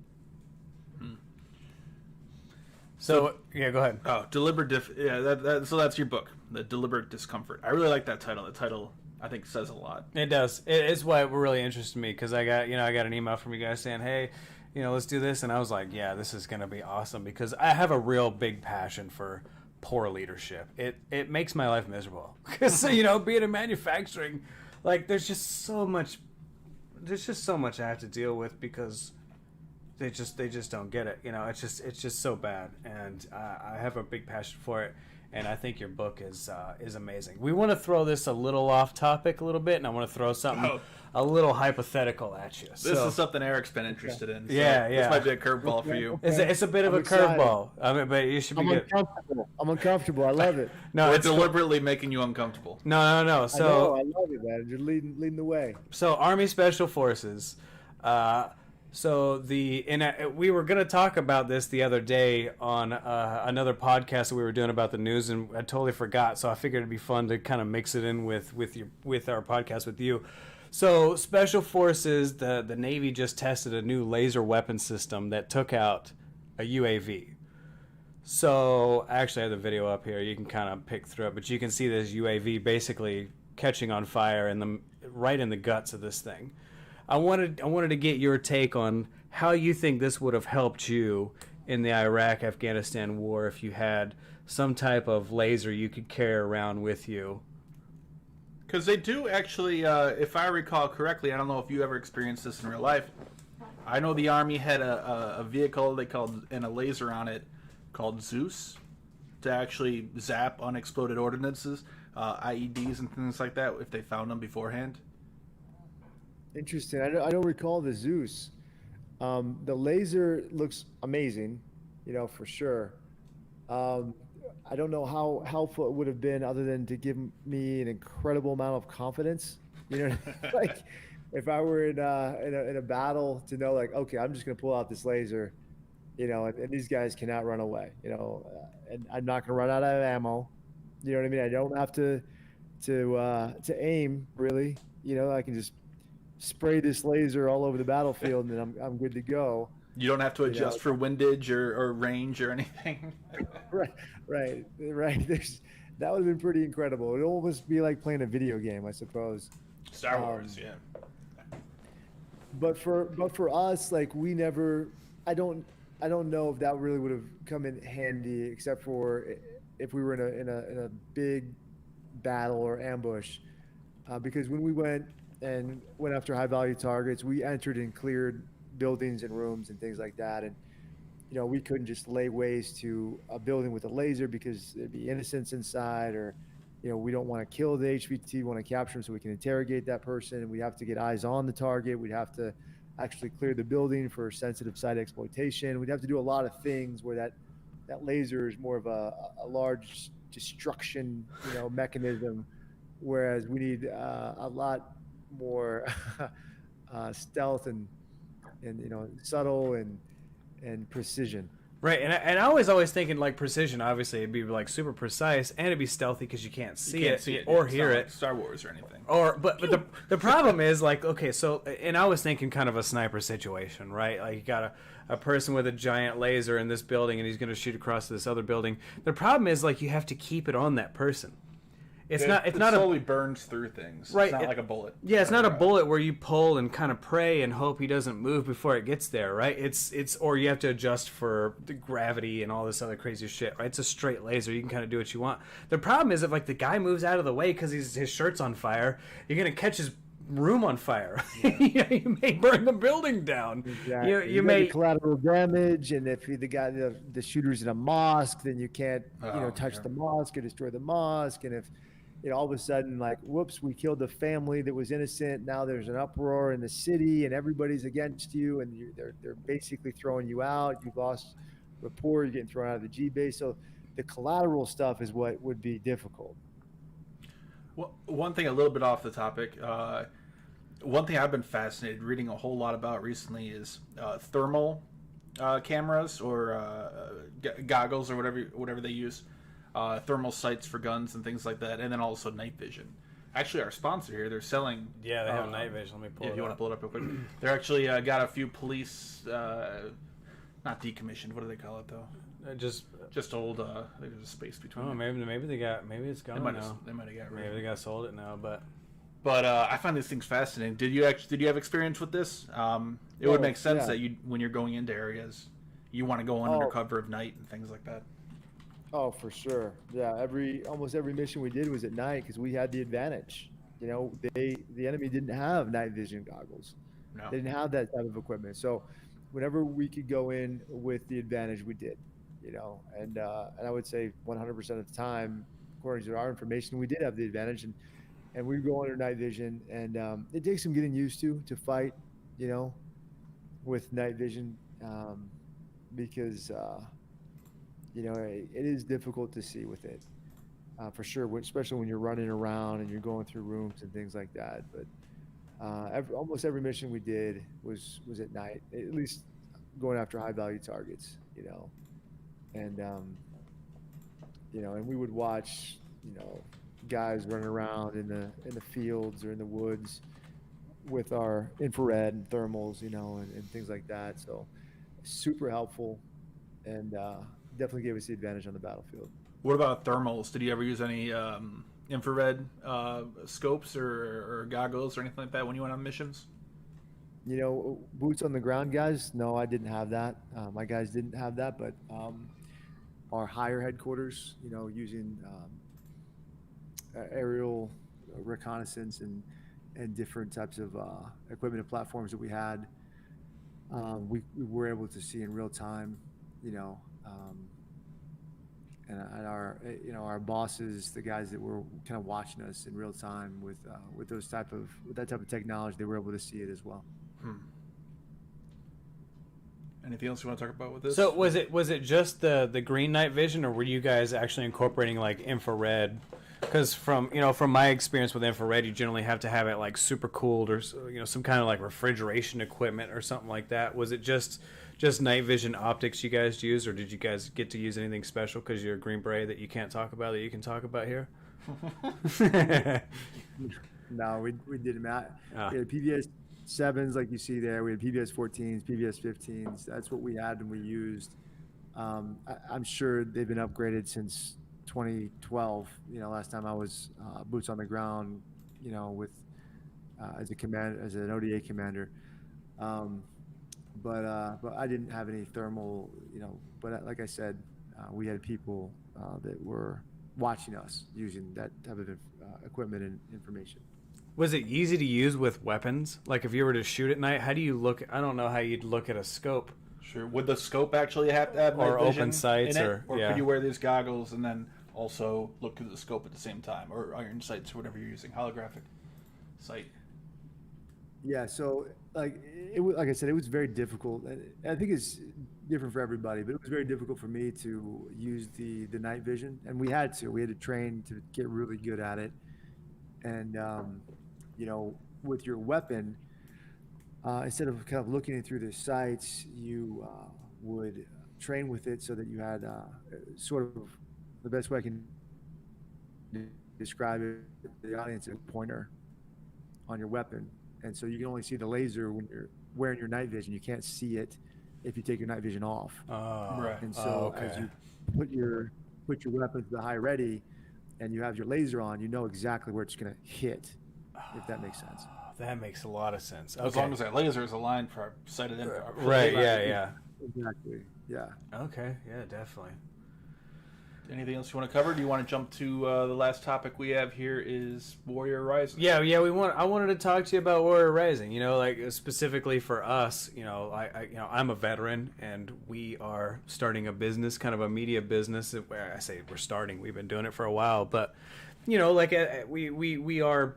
So yeah, go ahead. Oh, so that's your book, The Deliberate Discomfort. I really like that title. The title, I think, says a lot. It does. It's why it really interested me, because I got an email from you guys saying, hey, let's do this, and I was like, yeah, this is gonna be awesome, because I have a real big passion for poor leadership. It makes my life miserable, because being in manufacturing, like, there's just so much I have to deal with, because they just don't get it. It's just so bad, and I have a big passion for it. And I think your book is amazing. We want to throw this a little off topic a little bit, and I want to throw something a little hypothetical at you. This is something Eric's been interested in. So yeah. This might be a curveball for you. It's a bit of a curveball. I mean, but you should be good. I'm uncomfortable. I love it. No, We're it's deliberately making you uncomfortable. No. So I love it, man. You're leading the way. So Army Special Forces. We were going to talk about this the other day on another podcast that we were doing about the news, and I totally forgot. So I figured it'd be fun to kind of mix it in with our podcast with you. So Special Forces, the Navy just tested a new laser weapon system that took out a UAV. So actually, I have the video up here. You can kind of pick through it, but you can see this UAV basically catching on fire right in the guts of this thing. I wanted to get your take on how you think this would have helped you in the Iraq-Afghanistan war if you had some type of laser you could carry around with you. Because they do actually, if I recall correctly, I don't know if you ever experienced this in real life. I know the Army had a vehicle they called, and a laser on it called Zeus, to actually zap unexploded ordnances, IEDs and things like that, if they found them beforehand. Interesting. I don't recall the Zeus. The laser looks amazing, for sure. I don't know how helpful it would have been other than to give me an incredible amount of confidence. Like if I were in a battle to know, like, okay, I'm just going to pull out this laser, and these guys cannot run away, and I'm not going to run out of ammo. You know what I mean? I don't have to aim really. I can just spray this laser all over the battlefield, and then I'm good to go. You don't have to adjust for windage or range or anything. Right. That would have been pretty incredible. It would almost be like playing a video game, I suppose. Star Wars, yeah. But for us, like I don't know if that really would have come in handy, except for if we were in a big battle or ambush, because when we went after high value targets, we entered and cleared buildings and rooms and things like that, and we couldn't just lay waste to a building with a laser because there'd be innocents inside, or we don't want to kill the HVT, we want to capture them so we can interrogate that person. We'd have to get eyes on the target. We'd have to actually clear the building for sensitive site exploitation. We'd have to do a lot of things where that laser is more of a large destruction mechanism, whereas we need a lot more stealth and subtle and precision. Right, and I was always thinking like precision. Obviously, it'd be like super precise, and it'd be stealthy because you can't see it or hear it. Like Star Wars or anything. But the problem is like, okay, so, and I was thinking kind of a sniper situation, right? Like you got a person with a giant laser in this building, and he's going to shoot across this other building. The problem is like you have to keep it on that person. It slowly burns through things. Right. It's not like a bullet. Yeah, it's not a bullet where you pull and kind of pray and hope he doesn't move before it gets there, right? It's or you have to adjust for the gravity and all this other crazy shit, right? It's a straight laser. You can kind of do what you want. The problem is if like the guy moves out of the way because his shirt's on fire, you're gonna catch his room on fire. Yeah. You may burn the building down. Exactly. You may collateral damage, and if the shooter's in a mosque, then you can't touch the mosque or destroy the mosque, and if all of a sudden, like, whoops, we killed a family that was innocent. Now there's an uproar in the city, and everybody's against you, and they're basically throwing you out. You've lost rapport. You're getting thrown out of the G base. So the collateral stuff is what would be difficult. Well, one thing a little bit off the topic. One thing I've been fascinated reading a whole lot about recently is thermal cameras or goggles or whatever they use. Thermal sights for guns and things like that, and then also night vision. Actually, our sponsor here, they're selling... Yeah, they have night vision. Let me pull it up. If you want to pull it up real quick. They're actually got a few police... not decommissioned. What do they call it, though? Just old... there's a space between them. Maybe it's gone now. They might have got rid of it. Maybe they got sold it now, but... But I find these things fascinating. Did you have experience with this? It would make sense that when you're going into areas, you want to go under cover of night and things like that. Oh, for sure. Yeah, almost every mission we did was at night because we had the advantage. The enemy didn't have night vision goggles. No. They didn't have that type of equipment. So whenever we could go in with the advantage, we did, and I would say 100% of the time, according to our information, we did have the advantage, and we go under night vision, and it takes some getting used to fight, you know, with night vision, because it is difficult to see with it, for sure, especially when you're running around and you're going through rooms and things like that. But almost every mission we did was at night, at least going after high value targets, and and we would watch, guys running around in the fields or in the woods with our infrared and thermals, and things like that. So super helpful, and definitely gave us the advantage on the battlefield. What about thermals? Did you ever use any infrared scopes or goggles or anything like that when you went on missions? Boots on the ground guys, no, I didn't have that. My guys didn't have that, but our higher headquarters, using aerial reconnaissance and different types of equipment and platforms that we had, we were able to see in real time, and our bosses, the guys that were kind of watching us in real time with that type of technology, they were able to see it as well. Anything else you want to talk about with this? So was it just the green night vision, or were you guys actually incorporating like infrared? Because from my experience with infrared, you generally have to have it like super cooled, or some kind of like refrigeration equipment or something like that. Was it just night vision optics you guys used, or did you guys get to use anything special because you're a Green Beret that you can't talk about that you can talk about here? No, we didn't, Matt. We had PVS 7s like you see there. We had PVS 14s, PVS 15s. That's what we had and we used. I'm sure they've been upgraded since 2012. Last time I was boots on the ground, with as an ODA commander. But I didn't have any thermal, But like I said, we had people that were watching us using that type of equipment and information. Was it easy to use with weapons? Like if you were to shoot at night, how do you look? I don't know how you'd look at a scope. Sure. Would the scope actually have to have night or vision open sights, in it? or could you wear these goggles and then also look through the scope at the same time, or iron sights or whatever you're using, holographic sight? Yeah, so like I said, it was very difficult. I think it's different for everybody, but it was very difficult for me to use the night vision, and we had to train to get really good at it. And with your weapon, instead of kind of looking through the sights, you would train with it so that you had sort of, the best way I can describe it to the audience, a pointer on your weapon. And so you can only see the laser when you're wearing your night vision. You can't see it if you take your night vision off. Right. And so okay. as you put your weapon to the high ready and you have your laser on, you know exactly where it's going to hit, if that makes sense. That makes a lot of sense. Okay. As long as that laser is aligned for our sighted in. Right, yeah. Exactly, yeah. Okay, yeah, definitely. Anything else you want to cover? Do you want to jump to the last topic we have here is Warrior Rising? Yeah. I wanted to talk to you about Warrior Rising. Like specifically for us. I'm a veteran, and we are starting a business, kind of a media business. I say we're starting. We've been doing it for a while, but we are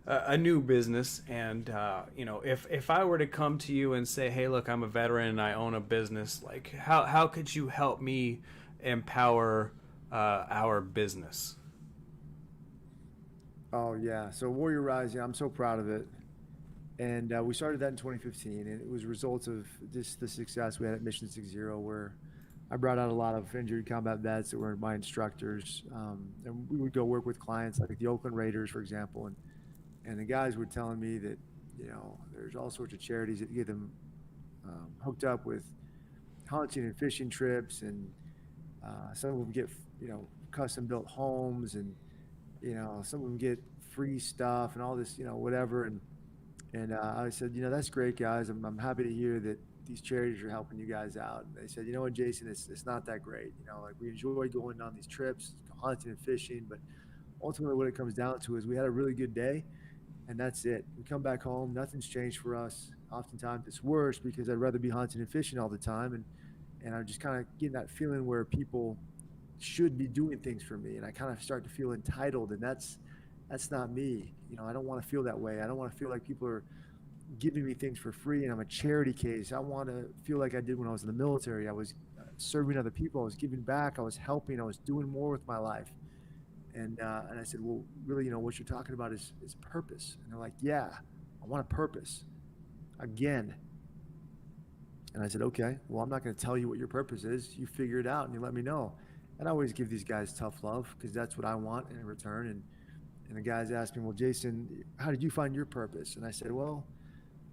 a new business, and if I were to come to you and say, hey, look, I'm a veteran and I own a business, like how could you help me empower our business? Oh yeah, so Warrior Rising, I'm so proud of it, and we started that in 2015, and it was a result of just the success we had at Mission 60, where I brought out a lot of injured combat vets that were my instructors, and we would go work with clients like the Oakland Raiders, for example, and the guys were telling me that there's all sorts of charities that get them hooked up with hunting and fishing trips, and some of them get custom built homes, and some of them get free stuff and all this whatever, and I said, that's great, guys. I'm happy to hear that these charities are helping you guys out. And they said, what, Jason, it's not that great. Like we enjoy going on these trips, hunting and fishing, but ultimately what it comes down to is we had a really good day, and that's it. We come back home, nothing's changed for us. oftentimes it's worse because I'd rather be hunting and fishing all the time, and I'm just kind of getting that feeling where people should be doing things for me, and I kind of start to feel entitled, and that's not me. I don't want to feel that way. I don't want to feel like people are giving me things for free and I'm a charity case. I want to feel like I did when I was in the military. I was serving other people. I was giving back. I was helping. I was doing more with my life. And I said, well, really, what you're talking about is purpose. And they're like, yeah, I want a purpose again. And I said, okay, well, I'm not going to tell you what your purpose is. You figure it out and you let me know. And I always give these guys tough love because that's what I want in return. And the guys asked me, well, Jason, how did you find your purpose? And I said, well,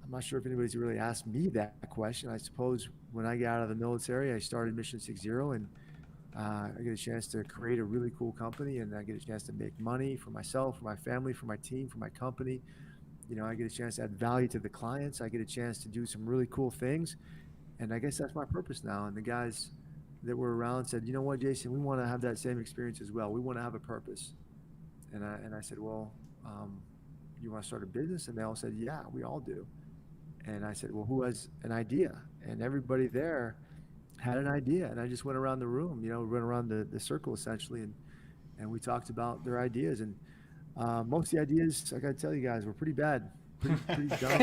I'm not sure if anybody's really asked me that question. I suppose when I got out of the military, I started Mission 60, and I get a chance to create a really cool company, and I get a chance to make money for myself, for my family, for my team, for my company. I get a chance to add value to the clients. I get a chance to do some really cool things. And I guess that's my purpose now. And the guys that were around said, you know what, Jason, we want to have that same experience as well. We want to have a purpose. And I said, well, you want to start a business? And they all said, yeah, we all do. And I said, well, who has an idea? And everybody there had an idea. And I just went around the room, went around the circle essentially. And we talked about their ideas. And most of the ideas, I got to tell you guys, were pretty bad, pretty dumb.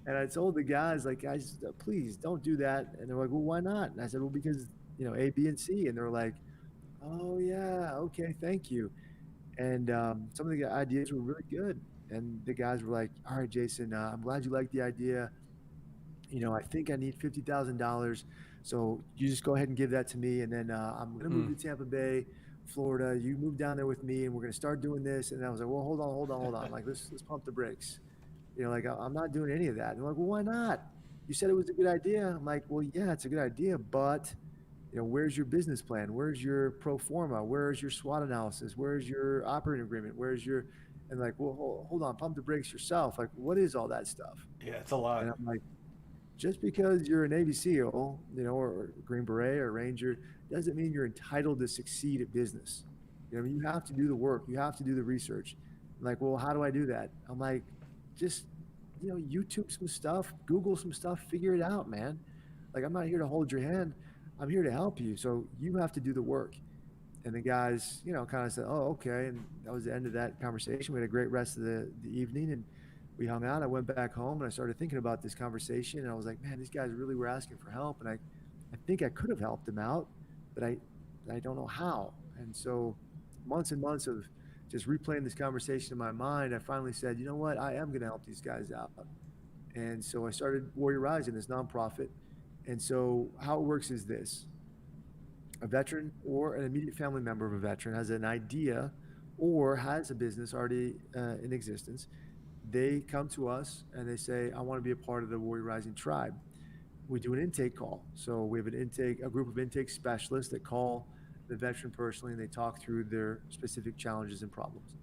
And I told the guys, like, guys, please don't do that. And they're like, well, why not? And I said, well, because, A, B, and C. And they're like, oh, yeah, okay, thank you. And some of the ideas were really good. And the guys were like, all right, Jason, I'm glad you like the idea. I think I need $50,000. So you just go ahead and give that to me. And then I'm going to move to Tampa Bay, Florida. You move down there with me and we're going to start doing this. And I was like, well, hold on. Like, let's pump the brakes. Like I'm not doing any of that. And they're like, well, why not? You said it was a good idea. I'm like, well, yeah, it's a good idea, but where's your business plan? Where's your pro forma? Where's your SWOT analysis? Where's your operating agreement? And like, well, hold on, pump the brakes yourself. Like, what is all that stuff? Yeah, it's a lot. And I'm like, just because you're a Navy SEAL, or Green Beret or Ranger, doesn't mean you're entitled to succeed at business. You have to do the work. You have to do the research. I'm like, well, how do I do that? I'm like, just, YouTube some stuff, Google some stuff, figure it out, man. Like, I'm not here to hold your hand. I'm here to help you. So you have to do the work. And the guys, kind of said, oh, okay. And that was the end of that conversation. We had a great rest of the evening and we hung out. I went back home and I started thinking about this conversation. And I was like, man, these guys really were asking for help. And I think I could have helped them out, but I don't know how. And so months and months of just replaying this conversation in my mind, I finally said, you know what, I am going to help these guys out. And so I started Warrior Rising, this nonprofit. And so how it works is this. A veteran or an immediate family member of a veteran has an idea or has a business already in existence. They come to us and they say, I want to be a part of the Warrior Rising tribe. We do an intake call. So we have a group of intake specialists that call the veteran personally and they talk through their specific challenges and problems.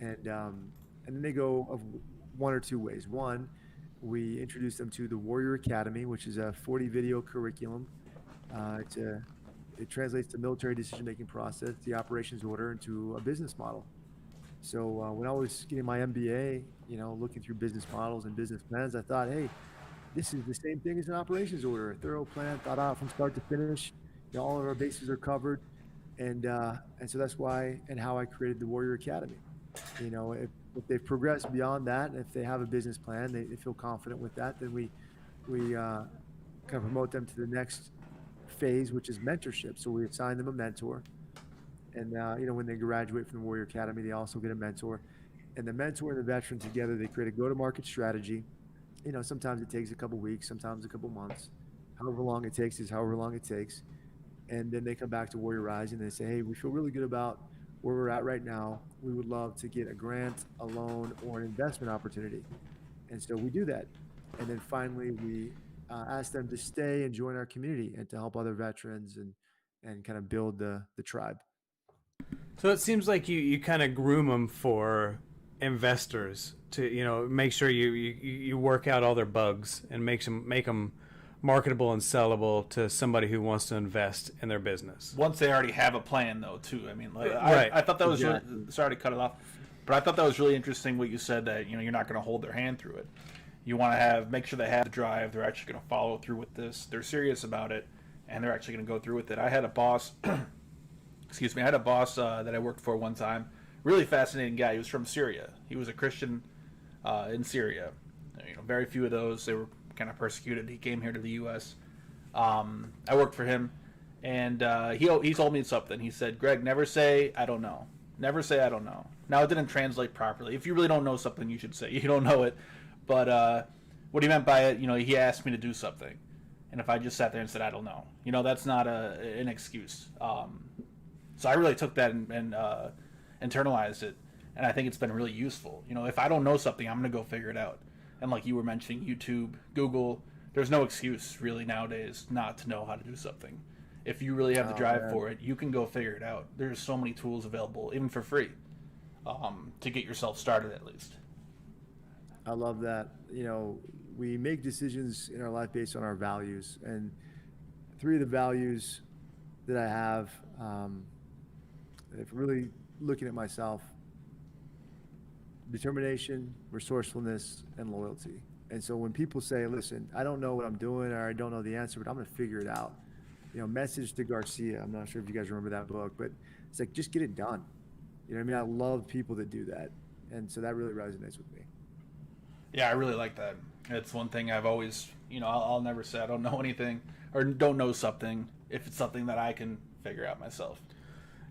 And then they go of one or two ways. One, we introduce them to the Warrior Academy, which is a 40 video curriculum. It translates the military decision-making process, the operations order, into a business model. So when I was getting my MBA, looking through business models and business plans, I thought, hey, this is the same thing as an operations order, a thorough plan, thought out from start to finish. All of our bases are covered. And so that's why and how I created the Warrior Academy. If they've progressed beyond that, if they have a business plan, they feel confident with that, then we kind of promote them to the next phase, which is mentorship. So we assign them a mentor. And, when they graduate from the Warrior Academy, they also get a mentor. And the mentor and the veteran together, they create a go-to-market strategy. Sometimes it takes a couple weeks, sometimes a couple months. However long it takes is however long it takes. And then they come back to Warrior Rising and they say, hey, we feel really good about where we're at right now. We would love to get a grant, a loan, or an investment opportunity. And so we do that. And then finally, we ask them to stay and join our community and to help other veterans and kind of build the tribe. So it seems like you kind of groom them for investors to, make sure you work out all their bugs and make them marketable and sellable to somebody who wants to invest in their business. Once they already have a plan, though, too. I mean, right. I thought that was really, sorry to cut it off, But I thought that was really interesting what you said, that you're not going to hold their hand through it. You want to make sure they have the drive. They're actually going to follow through with this. They're serious about it, and they're actually going to go through with it. I had a boss, excuse me, I had a boss that I worked for one time. Really fascinating guy. He was from Syria. He was a Christian in Syria. Very few of those. They were kind of persecuted. He came here to the U.S. I worked for him, and he told me something. He said, "Greg, never say I don't know. Never say I don't know." Now, it didn't translate properly. If you really don't know something, you should say you don't know it. But what he meant by it, he asked me to do something, and if I just sat there and said I don't know, that's not an excuse. So I really took that and internalized it, and I think it's been really useful. If I don't know something, I'm gonna go figure it out. And like you were mentioning, YouTube, Google, there's no excuse really nowadays not to know how to do something. If you really have the drive for it, you can go figure it out. There's so many tools available, even for free, to get yourself started at least. I love that. We make decisions in our life based on our values, and 3 of the values that I have, if really looking at myself: determination, resourcefulness, and loyalty. And so when people say, listen, I don't know what I'm doing, or I don't know the answer, but I'm going to figure it out. Message to Garcia. I'm not sure if you guys remember that book, but it's like, just get it done. I love people that do that. And so that really resonates with me. Yeah, I really like that. It's one thing I've always, I'll never say I don't know anything or don't know something if it's something that I can figure out myself.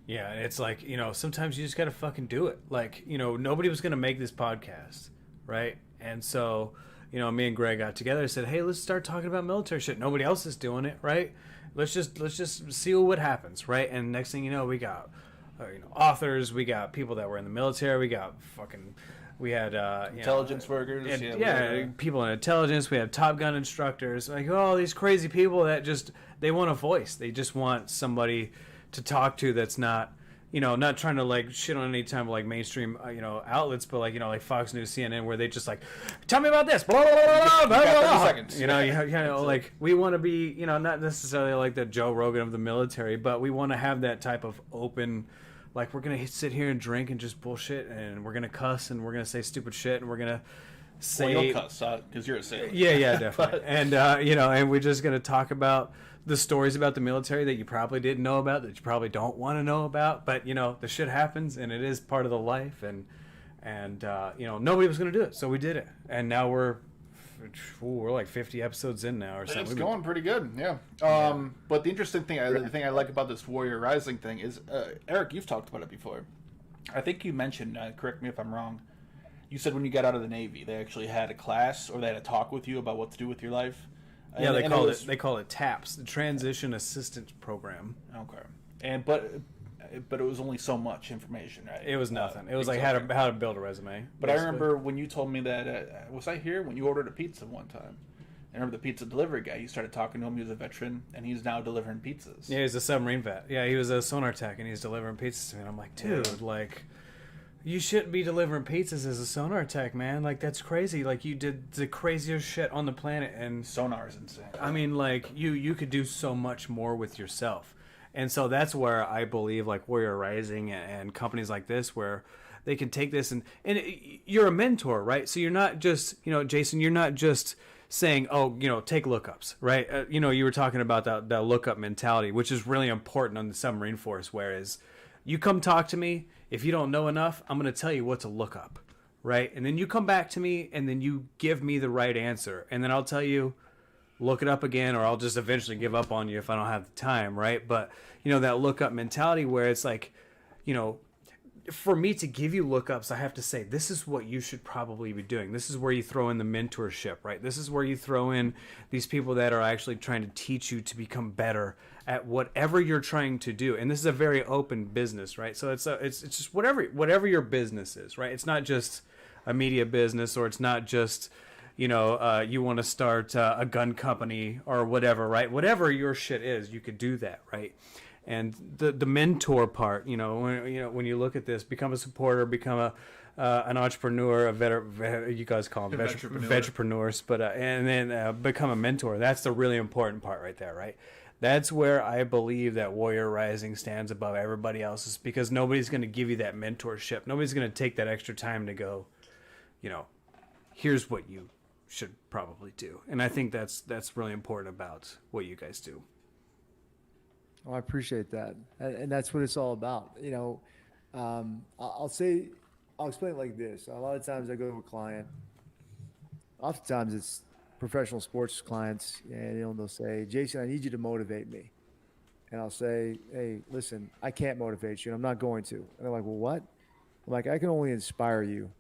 Yeah, and it's like, sometimes you just got to fucking do it. Like, nobody was going to make this podcast, right? And so, me and Greg got together and said, hey, let's start talking about military shit. Nobody else is doing it, right? Let's just see what happens, right? And next thing you know, we got, authors, we got people that were in the military, we had intelligence workers, people in intelligence. We have Top Gun instructors, like all these crazy people that they want a voice. They just want somebody to talk to that's not, not trying to like shit on any time of like mainstream, outlets, but like Fox News, CNN, where they just like, tell me about this, blah, blah, blah, blah, blah, blah. 30 seconds. Like we want to be, not necessarily like the Joe Rogan of the military, but we want to have that type of open, like we're going to sit here and drink and just bullshit, and we're going to cuss, and we're going to say stupid shit, and we're going to say... Well, you'll cuss, because you're a sailor. Yeah, definitely. And, and we're just going to talk about the stories about the military that you probably didn't know about, that you probably don't want to know about, but, the shit happens, and it is part of the life, and nobody was going to do it, so we did it. And now we're like 50 episodes in now or something. It's going pretty good, yeah. But the interesting thing, the thing I like about this Warrior Rising thing is, Eric, you've talked about it before. I think you mentioned, correct me if I'm wrong, you said when you got out of the Navy, they actually had a class, or they had a talk with you about what to do with your life. Yeah, they call it TAPS, the Transition Assistance Program. Okay, but it was only so much information, right? It was nothing. It was like how to build a resume. But basically. I remember when you told me that, was I here when you ordered a pizza one time? I remember the pizza delivery guy. You started talking to him. He was a veteran, and he's now delivering pizzas. Yeah, he's a submarine vet. Yeah, he was a sonar tech, and he's delivering pizzas to me. And I'm like, dude, like, you shouldn't be delivering pizzas as a sonar tech, man. Like, that's crazy. Like, you did the craziest shit on the planet, and sonar is insane. I mean, like, you could do so much more with yourself. And so that's where I believe like Warrior Rising and companies like this, where they can take this and you're a mentor, right? So you're not just, Jason, you're not just saying, oh, take lookups, right? You were talking about that lookup mentality, which is really important on the submarine force, whereas you come talk to me. If you don't know enough, I'm going to tell you what to look up, right? And then you come back to me and then you give me the right answer. And then I'll tell you, look it up again, or I'll just eventually give up on you if I don't have the time, right? But, that lookup mentality where it's like, for me to give you lookups, I have to say, this is what you should probably be doing. This is where you throw in the mentorship, right? This is where you throw in these people that are actually trying to teach you to become better at whatever you're trying to do. And this is a very open business, right? So it's just whatever your business is, right? It's not just a media business, or it's not just... you want to start a gun company or whatever, right? Whatever your shit is, you could do that, right? And the mentor part, when you look at this, become a supporter, become an entrepreneur, you guys call them vetrepreneurs, but and then become a mentor. That's the really important part right there, right? That's where I believe that Warrior Rising stands above everybody else's, because nobody's going to give you that mentorship. Nobody's going to take that extra time to go, here's what you should probably do. And I think that's really important about what you guys do. Oh, I appreciate that, and that's what it's all about. I'll explain it like this. A lot of times I go to a client. Oftentimes it's professional sports clients, and they'll say, "Jason, I need you to motivate me." And I'll say, "Hey, listen, I can't motivate you, and I'm not going to." And they're like, "Well, what?" I'm like, "I can only inspire you.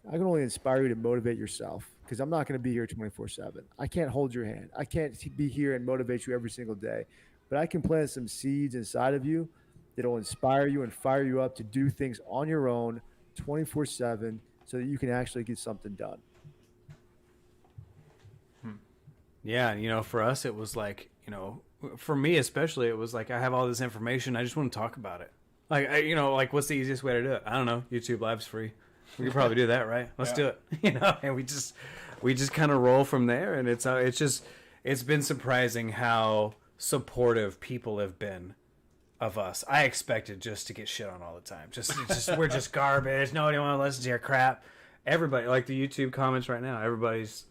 I can only inspire you to motivate yourself, because I'm not going to be here 24/7. I can't hold your hand. I can't be here and motivate you every single day, but I can plant some seeds inside of you that'll inspire you and fire you up to do things on your own 24/7 so that you can actually get something done." Yeah, for us it was like, for me especially, it was like, I have all this information, I just want to talk about it. Like, what's the easiest way to do it? I don't know. YouTube Live's free. We could probably do that, right? Let's do it. And we just kind of roll from there. And it's been surprising how supportive people have been of us. I expected just to get shit on all the time. Just we're just garbage. Nobody want to listen to your crap. Everybody, like the YouTube comments right now, everybody's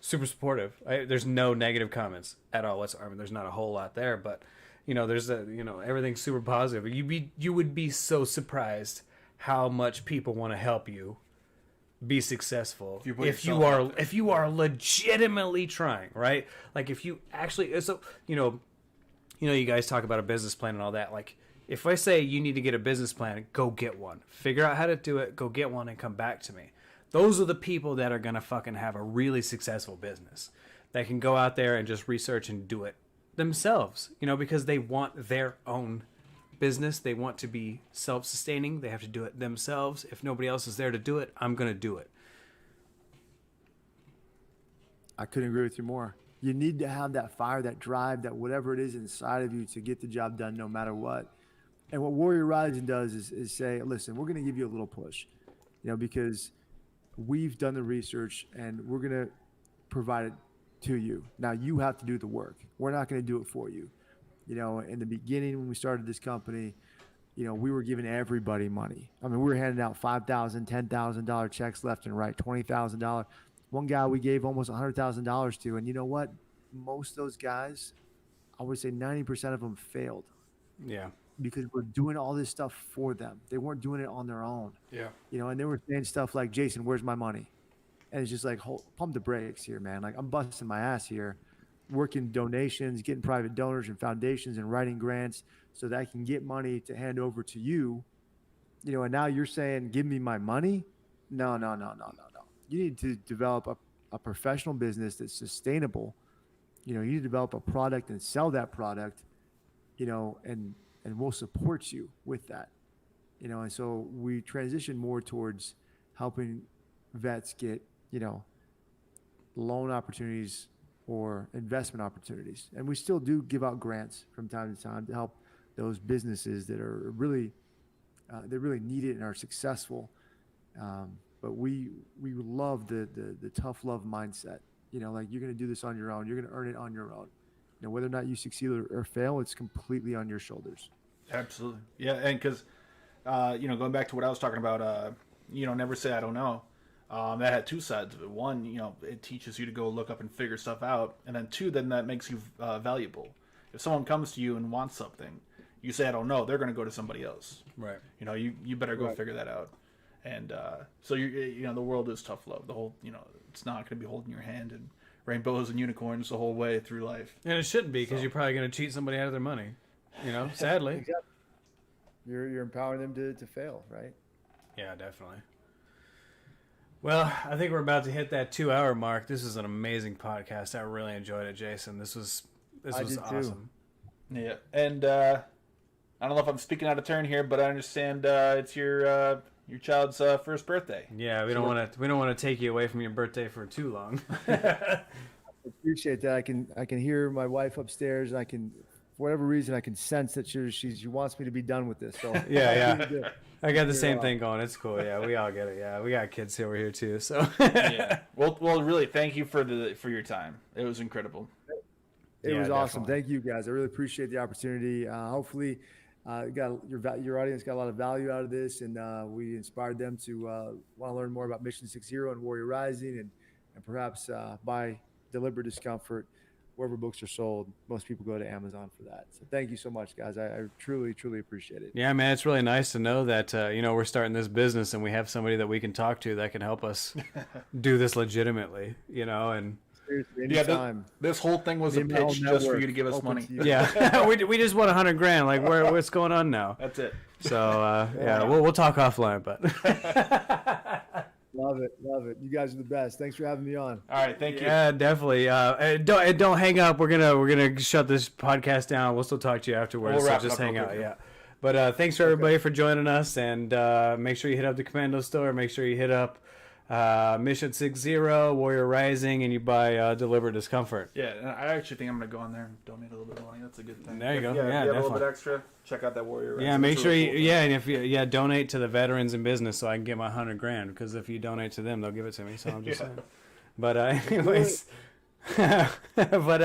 super supportive. There's no negative comments at all. There's not a whole lot there, but there's everything's super positive. You would be so surprised how much people want to help you be successful if you are legitimately trying, right? Like, if you actually, so you guys talk about a business plan and all that. Like, if I say you need to get a business plan, go get one. Figure out how to do it. Go get one and come back to me. Those are the people that are going to fucking have a really successful business, that can go out there and just research and do it themselves, because they want their own business. They want to be self-sustaining. They have to do it themselves. If nobody else is there to do it, I'm going to do it. I couldn't agree with you more. You need to have that fire, that drive, that whatever it is inside of you to get the job done no matter what. And what Warrior Rising does is say, listen, we're going to give you a little push, because we've done the research and we're going to provide it to you. Now you have to do the work. We're not going to do it for you. In the beginning, when we started this company, we were giving everybody money. I mean, we were handing out $5,000, $10,000 checks left and right, $20,000. One guy we gave almost $100,000 to. And you know what? Most of those guys, I would say 90% of them failed. Yeah. Because we're doing all this stuff for them. They weren't doing it on their own. Yeah. And they were saying stuff like, "Jason, where's my money?" And it's just like, pump the brakes here, man. Like, I'm busting my ass here, working donations, getting private donors and foundations and writing grants so that I can get money to hand over to you. And now you're saying, "Give me my money?" No. You need to develop a professional business that's sustainable. You need to develop a product and sell that product, and we'll support you with that. And so we transition more towards helping vets get, loan opportunities or investment opportunities. And we still do give out grants from time to time to help those businesses that are really, they really need it and are successful. But we love the tough love mindset. Like, you're going to do this on your own. You're going to earn it on your own. Whether or not you succeed or fail, it's completely on your shoulders. Absolutely. Yeah. And because, going back to what I was talking about, never say I don't know. That had two sides of it. One, it teaches you to go look up and figure stuff out. And then two, then that makes you valuable. If someone comes to you and wants something, you say I don't know, they're going to go to somebody else. Right. You better go figure that out. And so the world is tough love. The whole, it's not going to be holding your hand and rainbows and unicorns the whole way through life. And it shouldn't be, because you're probably going to cheat somebody out of their money. Sadly. Exactly. You're empowering them to fail, right? Yeah, definitely. Well, I think we're about to hit that 2-hour mark. This is an amazing podcast. I really enjoyed it, Jason. This was awesome. Too. Yeah, and I don't know if I'm speaking out of turn here, but I understand it's your child's first birthday. Yeah, we don't want to take you away from your birthday for too long. I appreciate that. I can hear my wife upstairs, and I can, for whatever reason, I can sense that she wants me to be done with this. So yeah. I got the same thing going. It's cool. Yeah, we all get it. Yeah, we got kids over here too. So yeah. Well, really, thank you for your time. It was incredible. It Yeah, was awesome. definitely. Thank you guys. I really appreciate the opportunity. Hopefully, your audience got a lot of value out of this, and we inspired them to want to learn more about Mission 60 and Warrior Rising, and perhaps buy Deliberate Discomfort wherever books are sold. Most people go to Amazon for that. So thank you so much, guys. I truly, truly appreciate it. Yeah, man, it's really nice to know that we're starting this business and we have somebody that we can talk to that can help us do this legitimately. And Seriously, Yeah, anytime. this whole thing was a The Email pitch just for Network you to give us open money. to you. yeah, we just won $100,000. Like, what's going on now? That's it. So yeah, we'll talk offline, but. Love it, love it. You guys are the best. Thanks for having me on. All right, thank you. Yeah, definitely. Don't hang up. We're gonna shut this podcast down. We'll still talk to you afterwards. We'll So wrap it just up hang real out. quick. Yeah. But thanks for everybody for joining us, and make sure you hit up the Commando store. Make sure you hit up Mission 60, Warrior Rising, and you buy Deliberate Discomfort. Yeah, and I actually think I'm gonna go on there and donate a little bit of money. That's a good thing. There you go. If Yeah, you have a little definitely. bit extra, check out that Warrior. Yeah, Rising. make It's a sure really you cool thing. and if you donate to the veterans in business so I can get my $100,000, because if you donate to them they'll give it to me. So I'm just saying. But anyways, but